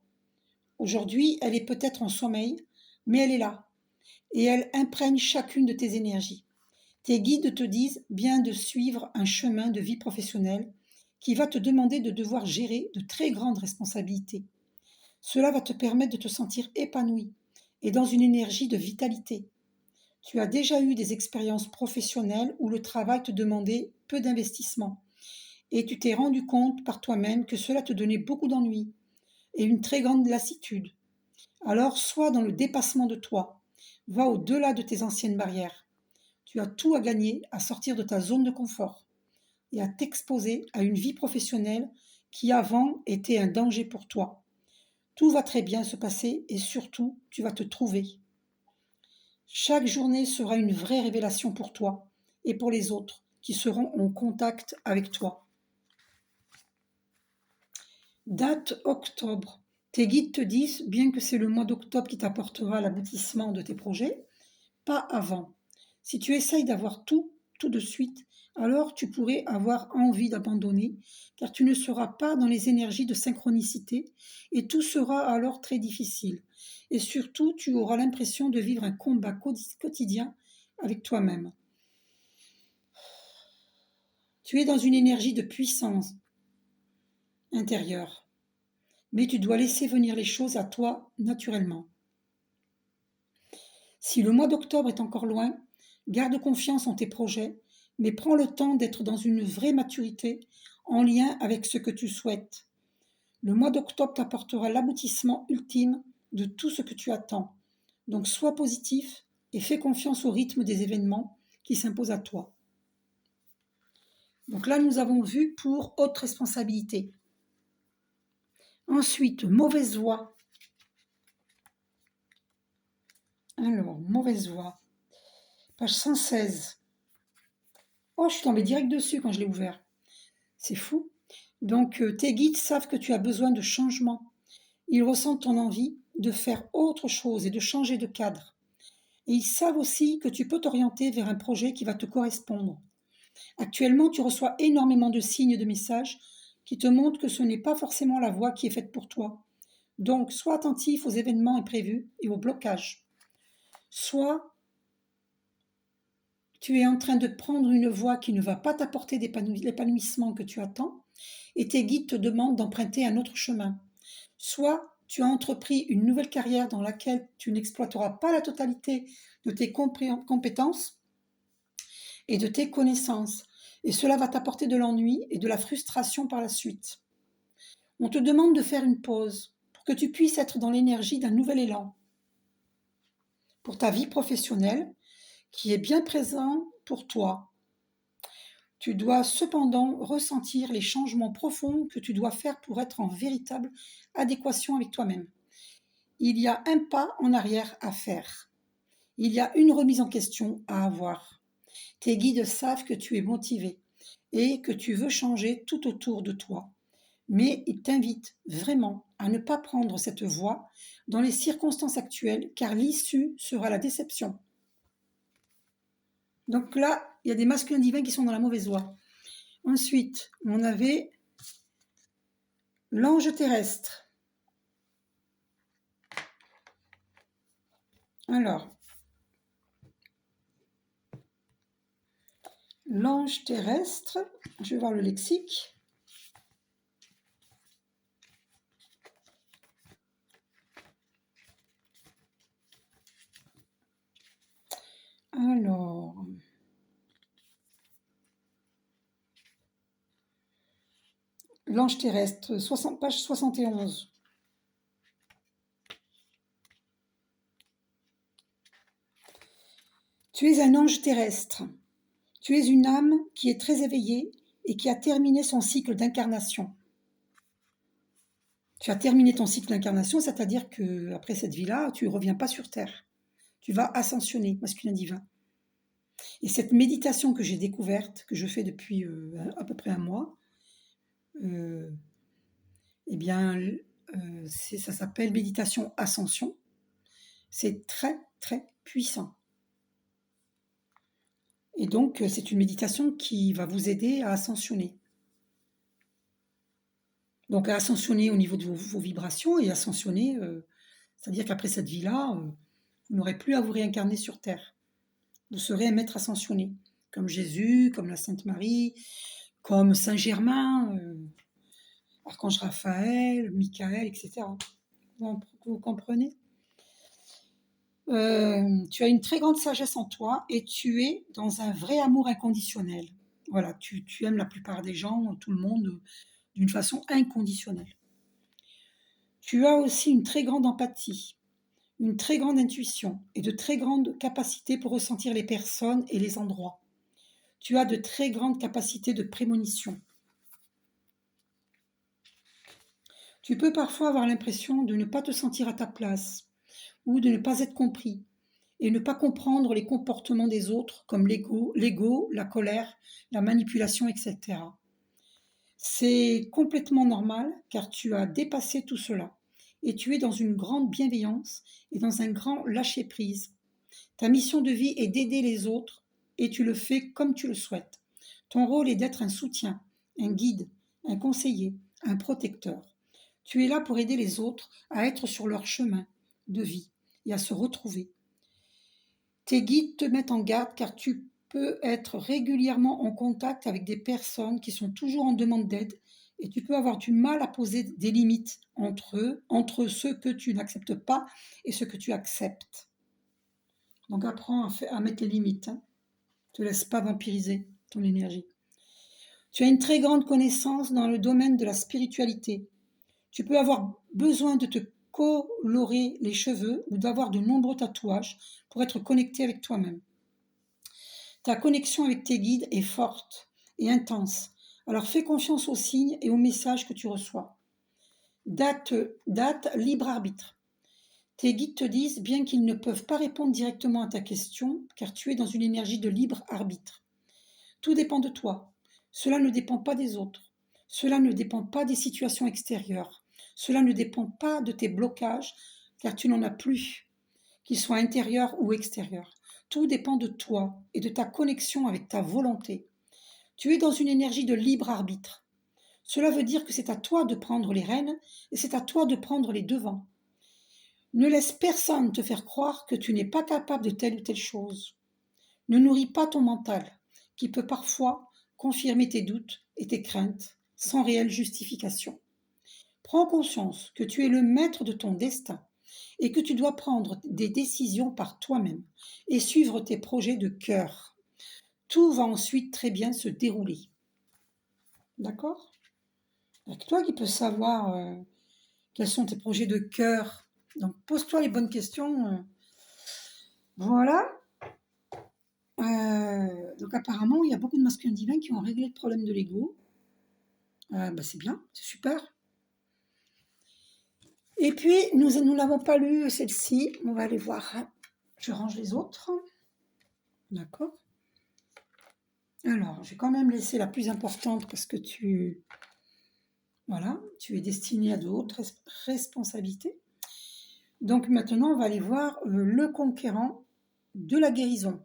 Aujourd'hui, elle est peut-être en sommeil, mais elle est là, et elle imprègne chacune de tes énergies. Tes guides te disent bien de suivre un chemin de vie professionnelle qui va te demander de devoir gérer de très grandes responsabilités. Cela va te permettre de te sentir épanoui et dans une énergie de vitalité. Tu as déjà eu des expériences professionnelles où le travail te demandait peu d'investissement et tu t'es rendu compte par toi-même que cela te donnait beaucoup d'ennui et une très grande lassitude. Alors sois dans le dépassement de toi, va au-delà de tes anciennes barrières. Tu as tout à gagner à sortir de ta zone de confort et à t'exposer à une vie professionnelle qui avant était un danger pour toi. Tout va très bien se passer et surtout, tu vas te trouver. Chaque journée sera une vraie révélation pour toi et pour les autres qui seront en contact avec toi. Date octobre. Tes guides te disent, bien que c'est le mois d'octobre qui t'apportera l'aboutissement de tes projets, pas avant. Si tu essayes d'avoir tout de suite, alors tu pourrais avoir envie d'abandonner, car tu ne seras pas dans les énergies de synchronicité et tout sera alors très difficile. Et surtout, tu auras l'impression de vivre un combat quotidien avec toi-même. Tu es dans une énergie de puissance intérieure, mais tu dois laisser venir les choses à toi naturellement. Si le mois d'octobre est encore loin, garde confiance en tes projets, mais prends le temps d'être dans une vraie maturité en lien avec ce que tu souhaites. Le mois d'octobre t'apportera l'aboutissement ultime de tout ce que tu attends. Donc sois positif et fais confiance au rythme des événements qui s'imposent à toi. Donc là, nous avons vu pour haute responsabilité. Ensuite, mauvaise voie. Alors, mauvaise voie. Page 116. Oh, je suis tombée direct dessus quand je l'ai ouvert. C'est fou. Donc, tes guides savent que tu as besoin de changement. Ils ressentent ton envie de faire autre chose et de changer de cadre. Et ils savent aussi que tu peux t'orienter vers un projet qui va te correspondre. Actuellement, tu reçois énormément de signes et de messages qui te montrent que ce n'est pas forcément la voie qui est faite pour toi. Donc, sois attentif aux événements imprévus et aux blocages. Soit tu es en train de prendre une voie qui ne va pas t'apporter l'épanouissement que tu attends et tes guides te demandent d'emprunter un autre chemin. Soit tu as entrepris une nouvelle carrière dans laquelle tu n'exploiteras pas la totalité de tes compétences et de tes connaissances, et cela va t'apporter de l'ennui et de la frustration par la suite. On te demande de faire une pause pour que tu puisses être dans l'énergie d'un nouvel élan pour ta vie professionnelle qui est bien présent pour toi. Tu dois cependant ressentir les changements profonds que tu dois faire pour être en véritable adéquation avec toi-même. Il y a un pas en arrière à faire. Il y a une remise en question à avoir. Tes guides savent que tu es motivé et que tu veux changer tout autour de toi. Mais ils t'invitent vraiment à ne pas prendre cette voie dans les circonstances actuelles, car l'issue sera la déception. Donc là, il y a des masculins divins qui sont dans la mauvaise voie. Ensuite, on avait l'ange terrestre. Alors, l'ange terrestre, je vais voir le lexique. Alors, l'ange terrestre, page 71. Tu es un ange terrestre. Tu es une âme qui est très éveillée et qui a terminé son cycle d'incarnation. Tu as terminé ton cycle d'incarnation, c'est-à-dire qu'après cette vie-là, tu ne reviens pas sur Terre. Tu vas ascensionner, masculin divin. Et cette méditation que j'ai découverte, que je fais depuis à peu près un mois, eh bien, ça s'appelle méditation ascension. C'est très, très puissant. Et donc, c'est une méditation qui va vous aider à ascensionner. Donc, à ascensionner au niveau de vos vibrations et ascensionner, c'est-à-dire qu'après cette vie-là, vous n'aurez plus à vous réincarner sur Terre. Vous serez un maître ascensionné, comme Jésus, comme la Sainte Marie, comme Saint Germain, Archange Raphaël, Michael, etc. Vous comprenez? Tu as une très grande sagesse en toi et tu es dans un vrai amour inconditionnel. Voilà, tu aimes la plupart des gens, tout le monde, d'une façon inconditionnelle. Tu as aussi une très grande empathie, une très grande intuition et de très grandes capacités pour ressentir les personnes et les endroits. Tu as de très grandes capacités de prémonition. Tu peux parfois avoir l'impression de ne pas te sentir à ta place ou de ne pas être compris et ne pas comprendre les comportements des autres comme l'ego, la colère, la manipulation, etc. C'est complètement normal car tu as dépassé tout cela et tu es dans une grande bienveillance et dans un grand lâcher-prise. Ta mission de vie est d'aider les autres et tu le fais comme tu le souhaites. Ton rôle est d'être un soutien, un guide, un conseiller, un protecteur. Tu es là pour aider les autres à être sur leur chemin de vie et à se retrouver. Tes guides te mettent en garde car tu peux être régulièrement en contact avec des personnes qui sont toujours en demande d'aide et tu peux avoir du mal à poser des limites entre ceux que tu n'acceptes pas et ceux que tu acceptes. Donc apprends à mettre les limites. Ne te laisse pas vampiriser ton énergie. Tu as une très grande connaissance dans le domaine de la spiritualité. Tu peux avoir besoin de te colorer les cheveux ou d'avoir de nombreux tatouages pour être connecté avec toi-même. Ta connexion avec tes guides est forte et intense. Alors fais confiance aux signes et aux messages que tu reçois. Date libre arbitre. Tes guides te disent bien qu'ils ne peuvent pas répondre directement à ta question car tu es dans une énergie de libre arbitre. Tout dépend de toi. Cela ne dépend pas des autres. Cela ne dépend pas des situations extérieures. Cela ne dépend pas de tes blocages car tu n'en as plus, qu'ils soient intérieurs ou extérieurs. Tout dépend de toi et de ta connexion avec ta volonté. Tu es dans une énergie de libre arbitre. Cela veut dire que c'est à toi de prendre les rênes et c'est à toi de prendre les devants. Ne laisse personne te faire croire que tu n'es pas capable de telle ou telle chose. Ne nourris pas ton mental, qui peut parfois confirmer tes doutes et tes craintes sans réelle justification. Prends conscience que tu es le maître de ton destin et que tu dois prendre des décisions par toi-même et suivre tes projets de cœur. Tout va ensuite très bien se dérouler. D'accord? C'est toi qui peux savoir quels sont tes projets de cœur. Donc pose-toi les bonnes questions. Voilà. Donc apparemment, il y a beaucoup de masculins divins qui ont réglé le problème de l'ego. C'est bien, c'est super. Et puis, nous ne l'avons pas lu, celle-ci. On va aller voir. Je range les autres. D'accord. Alors, je vais quand même laisser la plus importante parce que tu es destiné à d'autres responsabilités. Donc maintenant, on va aller voir le conquérant de la guérison.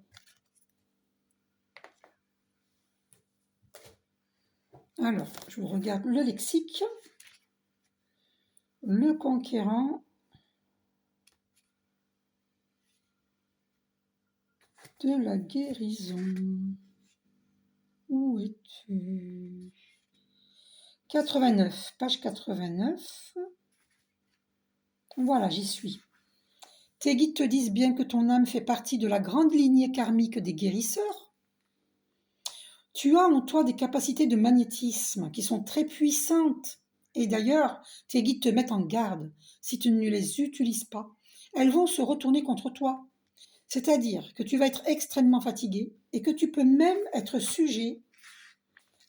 Alors, je vous regarde le lexique. Le conquérant de la guérison. Où es-tu? 89, page 89. Voilà, j'y suis. Tes guides te disent bien que ton âme fait partie de la grande lignée karmique des guérisseurs. Tu as en toi des capacités de magnétisme qui sont très puissantes. Et d'ailleurs, tes guides te mettent en garde. Si tu ne les utilises pas, elles vont se retourner contre toi. C'est-à-dire que tu vas être extrêmement fatigué et que tu peux même être sujet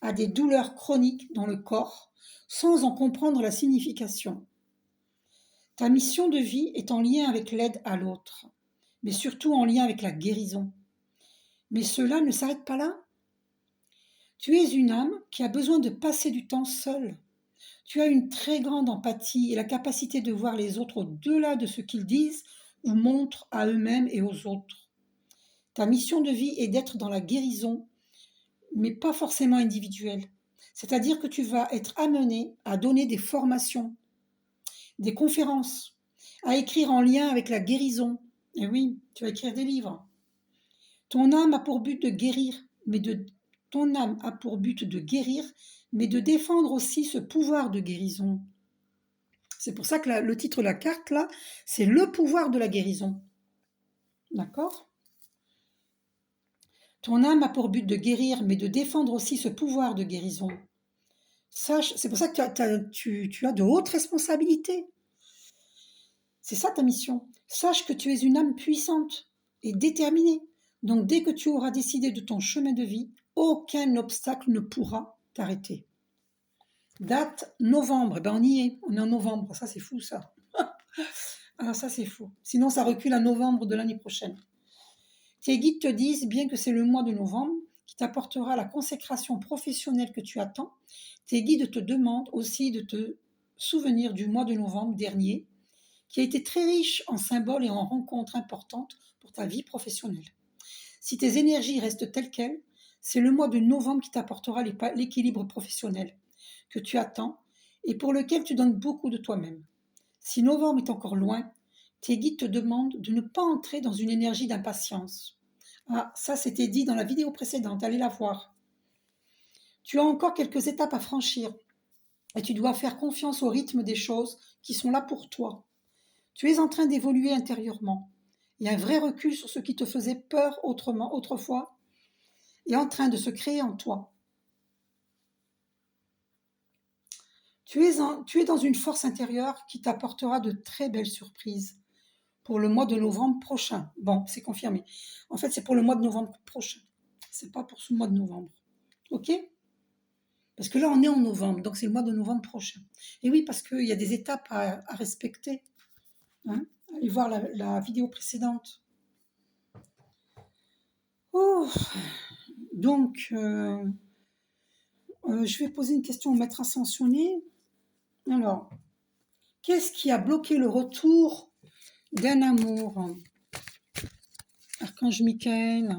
à des douleurs chroniques dans le corps sans en comprendre la signification. Ta mission de vie est en lien avec l'aide à l'autre, mais surtout en lien avec la guérison. Mais cela ne s'arrête pas là. Tu es une âme qui a besoin de passer du temps seule. Tu as une très grande empathie et la capacité de voir les autres au-delà de ce qu'ils disent ou montrent à eux-mêmes et aux autres. Ta mission de vie est d'être dans la guérison, mais pas forcément individuelle. C'est-à-dire que tu vas être amené à donner des formations, des conférences, à écrire en lien avec la guérison. Et oui, tu vas écrire des livres. Ton âme a pour but de guérir, ton âme a pour but de guérir, mais de défendre aussi ce pouvoir de guérison. C'est pour ça que le titre de la carte, là, c'est le pouvoir de la guérison. D'accord? Ton âme a pour but de guérir, mais de défendre aussi ce pouvoir de guérison. Sache, c'est pour ça que tu as de hautes responsabilités. C'est ça ta mission. Sache que tu es une âme puissante et déterminée. Donc dès que tu auras décidé de ton chemin de vie, aucun obstacle ne pourra t'arrêter. Date novembre, ben on y est, on est en novembre, ça c'est fou ça. Alors ça c'est fou. Sinon ça recule à novembre de l'année prochaine. Tes guides te disent, bien que c'est le mois de novembre qui t'apportera la consécration professionnelle que tu attends, tes guides te demandent aussi de te souvenir du mois de novembre dernier, qui a été très riche en symboles et en rencontres importantes pour ta vie professionnelle. Si tes énergies restent telles quelles, c'est le mois de novembre qui t'apportera l'équilibre professionnel que tu attends et pour lequel tu donnes beaucoup de toi-même. Si novembre est encore loin, tes guides te demandent de ne pas entrer dans une énergie d'impatience. Ah, ça c'était dit dans la vidéo précédente, allez la voir. Tu as encore quelques étapes à franchir et tu dois faire confiance au rythme des choses qui sont là pour toi. Tu es en train d'évoluer intérieurement. Il y a un vrai recul sur ce qui te faisait peur autrefois est en train de se créer en toi. Tu es dans une force intérieure qui t'apportera de très belles surprises pour le mois de novembre prochain. Bon, c'est confirmé. En fait, c'est pour le mois de novembre prochain. C'est pas pour ce mois de novembre. OK? Parce que là, on est en novembre, donc c'est le mois de novembre prochain. Et oui, parce qu'il y a des étapes à respecter. Hein? Allez voir la vidéo précédente. Oh, donc, je vais poser une question au maître ascensionné. Alors, qu'est-ce qui a bloqué le retour d'un amour? Archange Michael.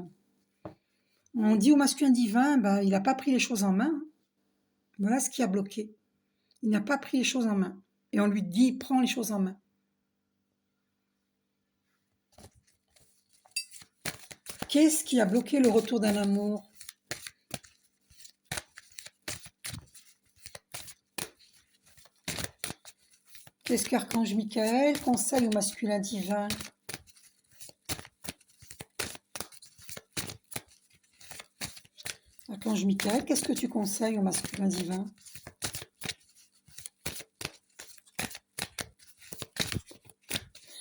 On dit au masculin divin, ben, il n'a pas pris les choses en main. Voilà ce qui a bloqué. Il n'a pas pris les choses en main. Et on lui dit, prends les choses en main. Qu'est-ce qui a bloqué le retour d'un amour? Qu'est-ce qu'Archange Michael conseille au masculin divin? Archange Michael, qu'est-ce que tu conseilles au masculin divin?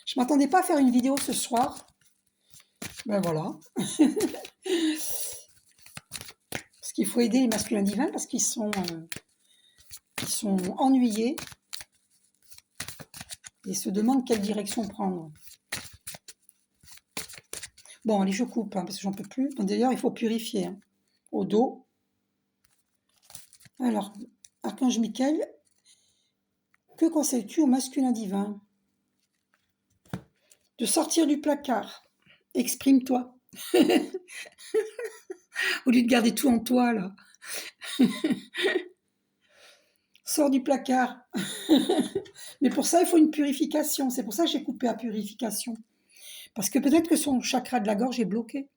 Je ne m'attendais pas à faire une vidéo ce soir. Ben voilà. Parce qu'il faut aider les masculins divins parce qu'ils sont ennuyés et se demandent quelle direction prendre. Bon, allez, je coupe parce que j'en peux plus. D'ailleurs, il faut purifier au dos. Alors, Archange Michael, que conseilles-tu au masculin divin? De sortir du placard. Exprime-toi. Au lieu de garder tout en toi, là. Sors du placard. Mais pour ça, il faut une purification. C'est pour ça que j'ai coupé à purification. Parce que peut-être que son chakra de la gorge est bloqué.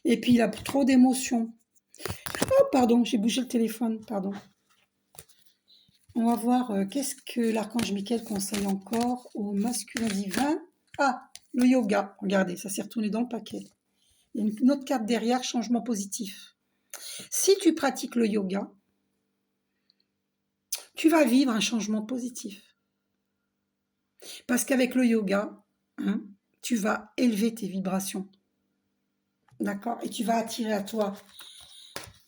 Et puis, il a trop d'émotions. Oh, pardon, j'ai bougé le téléphone, pardon. On va voir qu'est-ce que l'archange Michael conseille encore au masculin divin. Ah, le yoga. Regardez, ça s'est retourné dans le paquet. Il y a une autre carte derrière, changement positif. Si tu pratiques le yoga, tu vas vivre un changement positif. Parce qu'avec le yoga, tu vas élever tes vibrations. D'accord? Et tu vas attirer à toi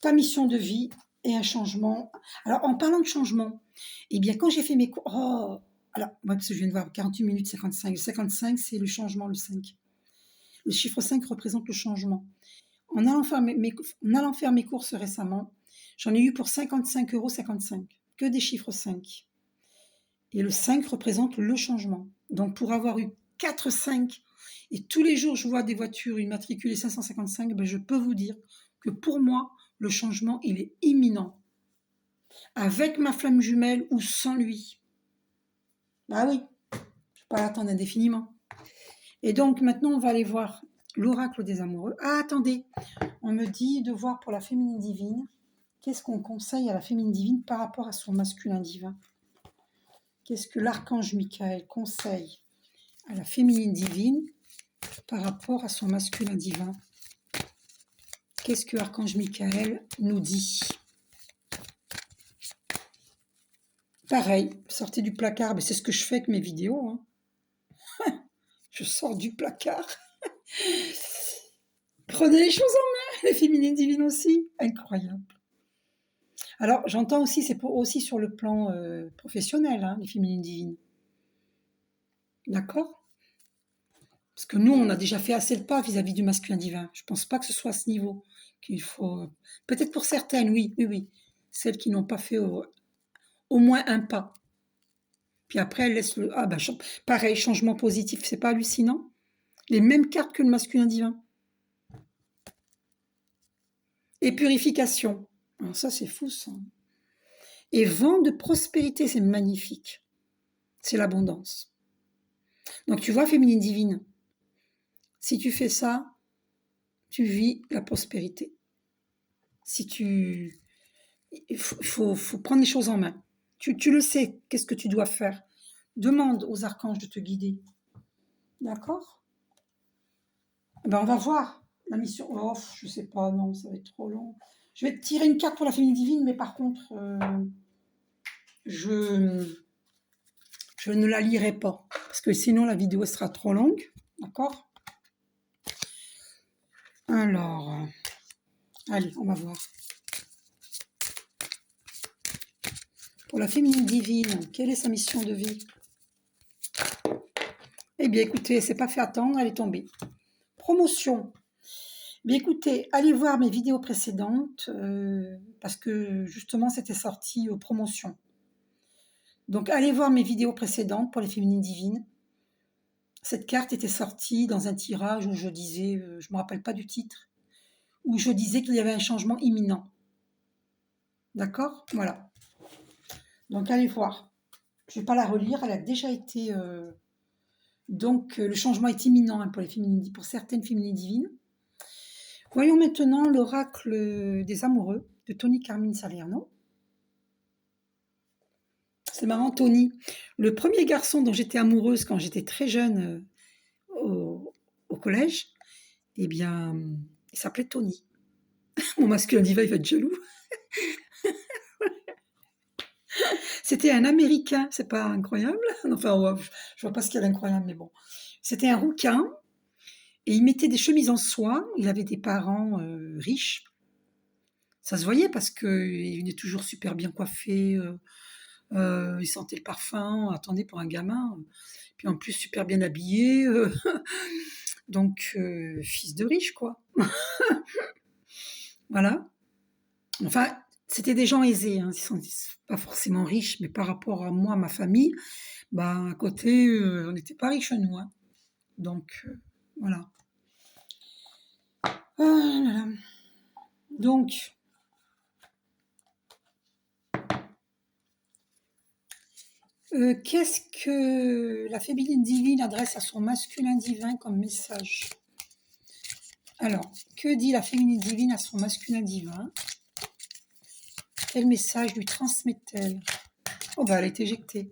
ta mission de vie et un changement. Alors, en parlant de changement, eh bien, quand j'ai fait mes cours... Oh, alors, moi, parce que je viens de voir 48 minutes 55. Le 55, c'est le changement, le 5. Le chiffre 5 représente le changement. En allant faire mes courses récemment, j'en ai eu pour 55,55 €. Que des chiffres 5. Et le 5 représente le changement. Donc, pour avoir eu 4 5, et tous les jours, je vois des voitures immatriculées 555, ben, je peux vous dire que pour moi, le changement, il est imminent. Avec ma flamme jumelle ou sans lui. Bah oui, je ne peux pas l'attendre indéfiniment. Et donc, maintenant, on va aller voir l'oracle des amoureux. Ah, attendez, on me dit de voir pour la féminine divine. Qu'est-ce qu'on conseille à la féminine divine par rapport à son masculin divin? Qu'est-ce que l'archange Michael conseille à la féminine divine par rapport à son masculin divin? Qu'est-ce que Archange Michael nous dit? Pareil, sortez du placard, mais c'est ce que je fais avec mes vidéos, hein. Je sors du placard. Prenez les choses en main, les féminines divines aussi. Incroyable. Alors, j'entends aussi, c'est aussi sur le plan professionnel, hein, les féminines divines. D'accord? Parce que nous, on a déjà fait assez de pas vis-à-vis du masculin divin. Je pense pas que ce soit à ce niveau qu'il faut. Peut-être pour certaines, oui, oui, oui. Celles qui n'ont pas fait au moins un pas. Puis après, elles laissent le. Ah, ben, pareil, changement positif, c'est pas hallucinant? Les mêmes cartes que le masculin divin. Et purification. Alors ça, c'est fou, ça. Et vent de prospérité, c'est magnifique. C'est l'abondance. Donc tu vois, féminine divine, si tu fais ça, tu vis la prospérité. Si tu... Il faut prendre les choses en main. Tu le sais, qu'est-ce que tu dois faire. Demande aux archanges de te guider. D'accord? Ben on va voir la mission. Oh, je sais pas, non, ça va être trop long. Je vais te tirer une carte pour la féminine divine, mais par contre, je ne la lirai pas. Parce que sinon, la vidéo sera trop longue. D'accord? Alors, allez, on va voir. Pour la féminine divine, quelle est sa mission de vie? Eh bien, écoutez, c'est pas fait attendre, elle est tombée. Promotion. Bien, écoutez, allez voir mes vidéos précédentes parce que justement, c'était sorti aux promotions. Donc, allez voir mes vidéos précédentes pour les féminines divines. Cette carte était sortie dans un tirage où je disais, je ne me rappelle pas du titre, où je disais qu'il y avait un changement imminent. D'accord? Voilà. Donc, allez voir. Je ne vais pas la relire, elle a déjà été... Donc, le changement est imminent hein, pour certaines féminines divines. Voyons maintenant l'oracle des amoureux de Tony Carmine Salerno. C'est marrant, Tony. Le premier garçon dont j'étais amoureuse quand j'étais très jeune au collège, eh bien, il s'appelait Tony. Mon masculin divin, il va être jaloux. C'était un Américain, c'est pas incroyable? Enfin, ouais, je vois pas ce qu'il y a d'incroyable, mais bon. C'était un rouquin et il mettait des chemises en soie. Il avait des parents riches. Ça se voyait parce qu'il venait toujours super bien coiffé. Il sentait le parfum. Attendez, pour un gamin. Puis en plus, super bien habillé. Donc, fils de riche, quoi. Voilà. Enfin, c'était des gens aisés. Hein. Ils sont pas forcément riches, mais par rapport à moi, ma famille, bah, à côté, on n'était pas riches, nous. Hein. Donc, voilà. Ah là là. Donc, qu'est-ce que la féminine divine adresse à son masculin divin comme message? Alors, que dit la féminine divine à son masculin divin? Quel message lui transmet-elle? Oh bah elle est éjectée.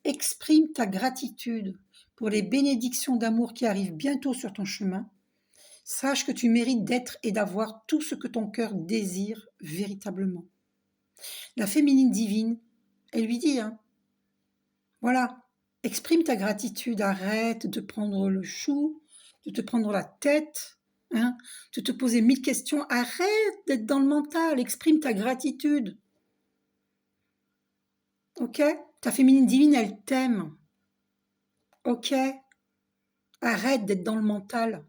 Exprime ta gratitude pour les bénédictions d'amour qui arrivent bientôt sur ton chemin. Sache que tu mérites d'être et d'avoir tout ce que ton cœur désire véritablement. La féminine divine, elle lui dit, hein, voilà, exprime ta gratitude, arrête de prendre le chou, de te prendre la tête, hein, de te poser 1000 questions, arrête d'être dans le mental, exprime ta gratitude. Ok? Ta féminine divine, elle t'aime. Ok? Arrête d'être dans le mental.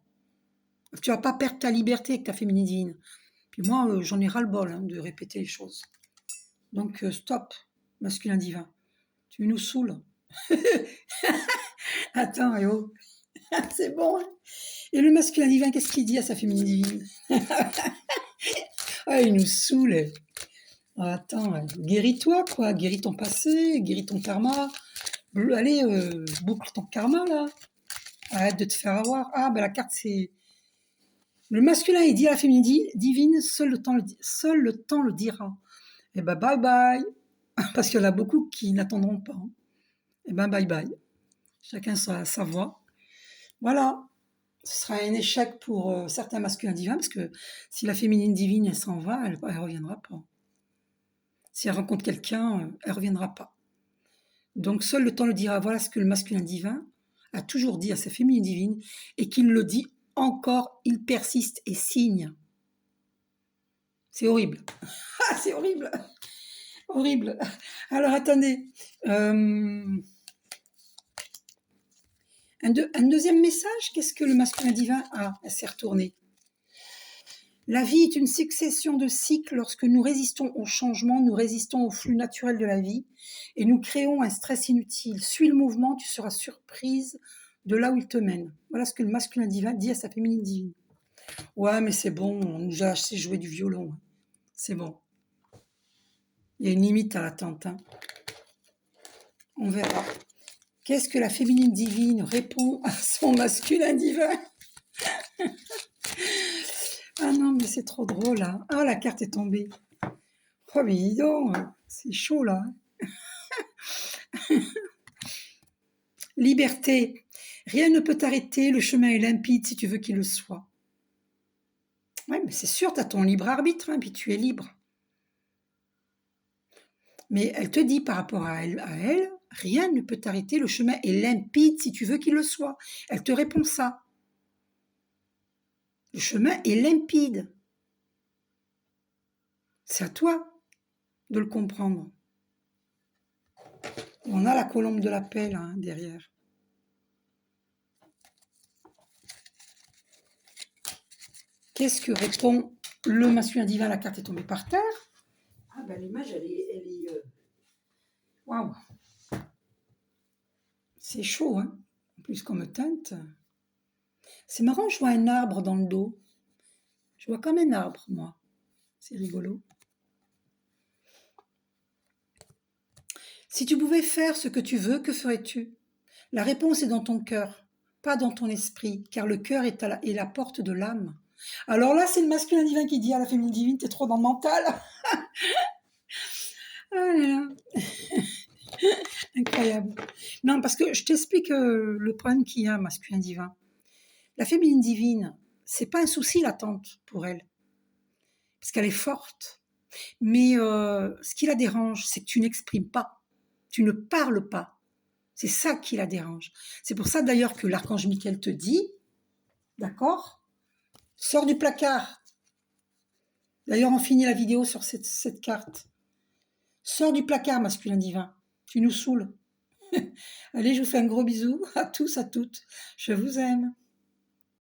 Tu vas pas perdre ta liberté avec ta féminine divine. Puis moi, j'en ai ras-le-bol hein, de répéter les choses. Donc, stop, masculin divin. Tu nous saoules. Attends, et oh. C'est bon. Hein. Et le masculin divin, qu'est-ce qu'il dit à sa féminine divine? Ah, il nous saoule. Ah, attends, guéris-toi, quoi. Guéris ton passé, guéris ton karma. Allez, boucle ton karma, là. Arrête de te faire avoir. Ah, ben la carte, c'est... Le masculin, il dit à la féminine divine, seul le temps le dira. Et ben, bye bye. Parce qu'il y en a beaucoup qui n'attendront pas. Hein. Et ben, bye bye. Chacun sa voix. Voilà. ce sera un échec pour certains masculins divins, parce que si la féminine divine, elle s'en va, elle ne reviendra pas. Si elle rencontre quelqu'un, elle ne reviendra pas. Donc seul le temps le dira. Voilà ce que le masculin divin a toujours dit à sa féminine divine, et qu'il le dit encore, il persiste et signe. C'est horrible. Ah, c'est horrible. Horrible. Alors attendez. Un deuxième message, qu'est-ce que le masculin divin a? Elle s'est retournée. La vie est une succession de cycles. Lorsque nous résistons au changement, nous résistons au flux naturel de la vie et nous créons un stress inutile. Suis le mouvement, tu seras surprise de là où il te mène. Voilà ce que le masculin divin dit à sa féminine divine. Ouais, mais c'est bon, on nous a assez joué du violon. C'est bon. Il y a une limite à l'attente. Hein. On verra. Qu'est-ce que la féminine divine répond à son masculin divin? Ah non, mais c'est trop drôle, là. Ah, la carte est tombée. Oh, mais dis donc, c'est chaud, là. Liberté. Rien ne peut t'arrêter, le chemin est limpide si tu veux qu'il le soit. Ouais, mais c'est sûr, tu as ton libre arbitre, hein, puis tu es libre. Mais elle te dit par rapport à elle, rien ne peut t'arrêter, le chemin est limpide si tu veux qu'il le soit. Elle te répond ça. Le chemin est limpide. C'est à toi de le comprendre. On a la colombe de la paix là, derrière. Qu'est-ce que répond le masculin divin? La carte est tombée par terre. Ah ben l'image, elle est... Waouh. C'est chaud, hein. En plus qu'on me teinte. C'est marrant, je vois un arbre dans le dos. Je vois comme un arbre, moi. C'est rigolo. Si tu pouvais faire ce que tu veux, que ferais-tu? La réponse est dans ton cœur, pas dans ton esprit, car le cœur est la porte de l'âme. Alors là, c'est le masculin divin qui dit à la féminine divine, t'es trop dans le mental. Ah là là. Incroyable. Non, parce que je t'explique le problème qu'il y a, masculin divin. La féminine divine, c'est pas un souci l'attente pour elle, parce qu'elle est forte. Mais ce qui la dérange, c'est que tu n'exprimes pas, tu ne parles pas. C'est ça qui la dérange. C'est pour ça d'ailleurs que l'archange Michael te dit, d'accord, sors du placard. D'ailleurs, on finit la vidéo sur cette carte. Sors du placard, masculin divin. Tu nous saoules. Allez, je vous fais un gros bisou à tous, à toutes. Je vous aime.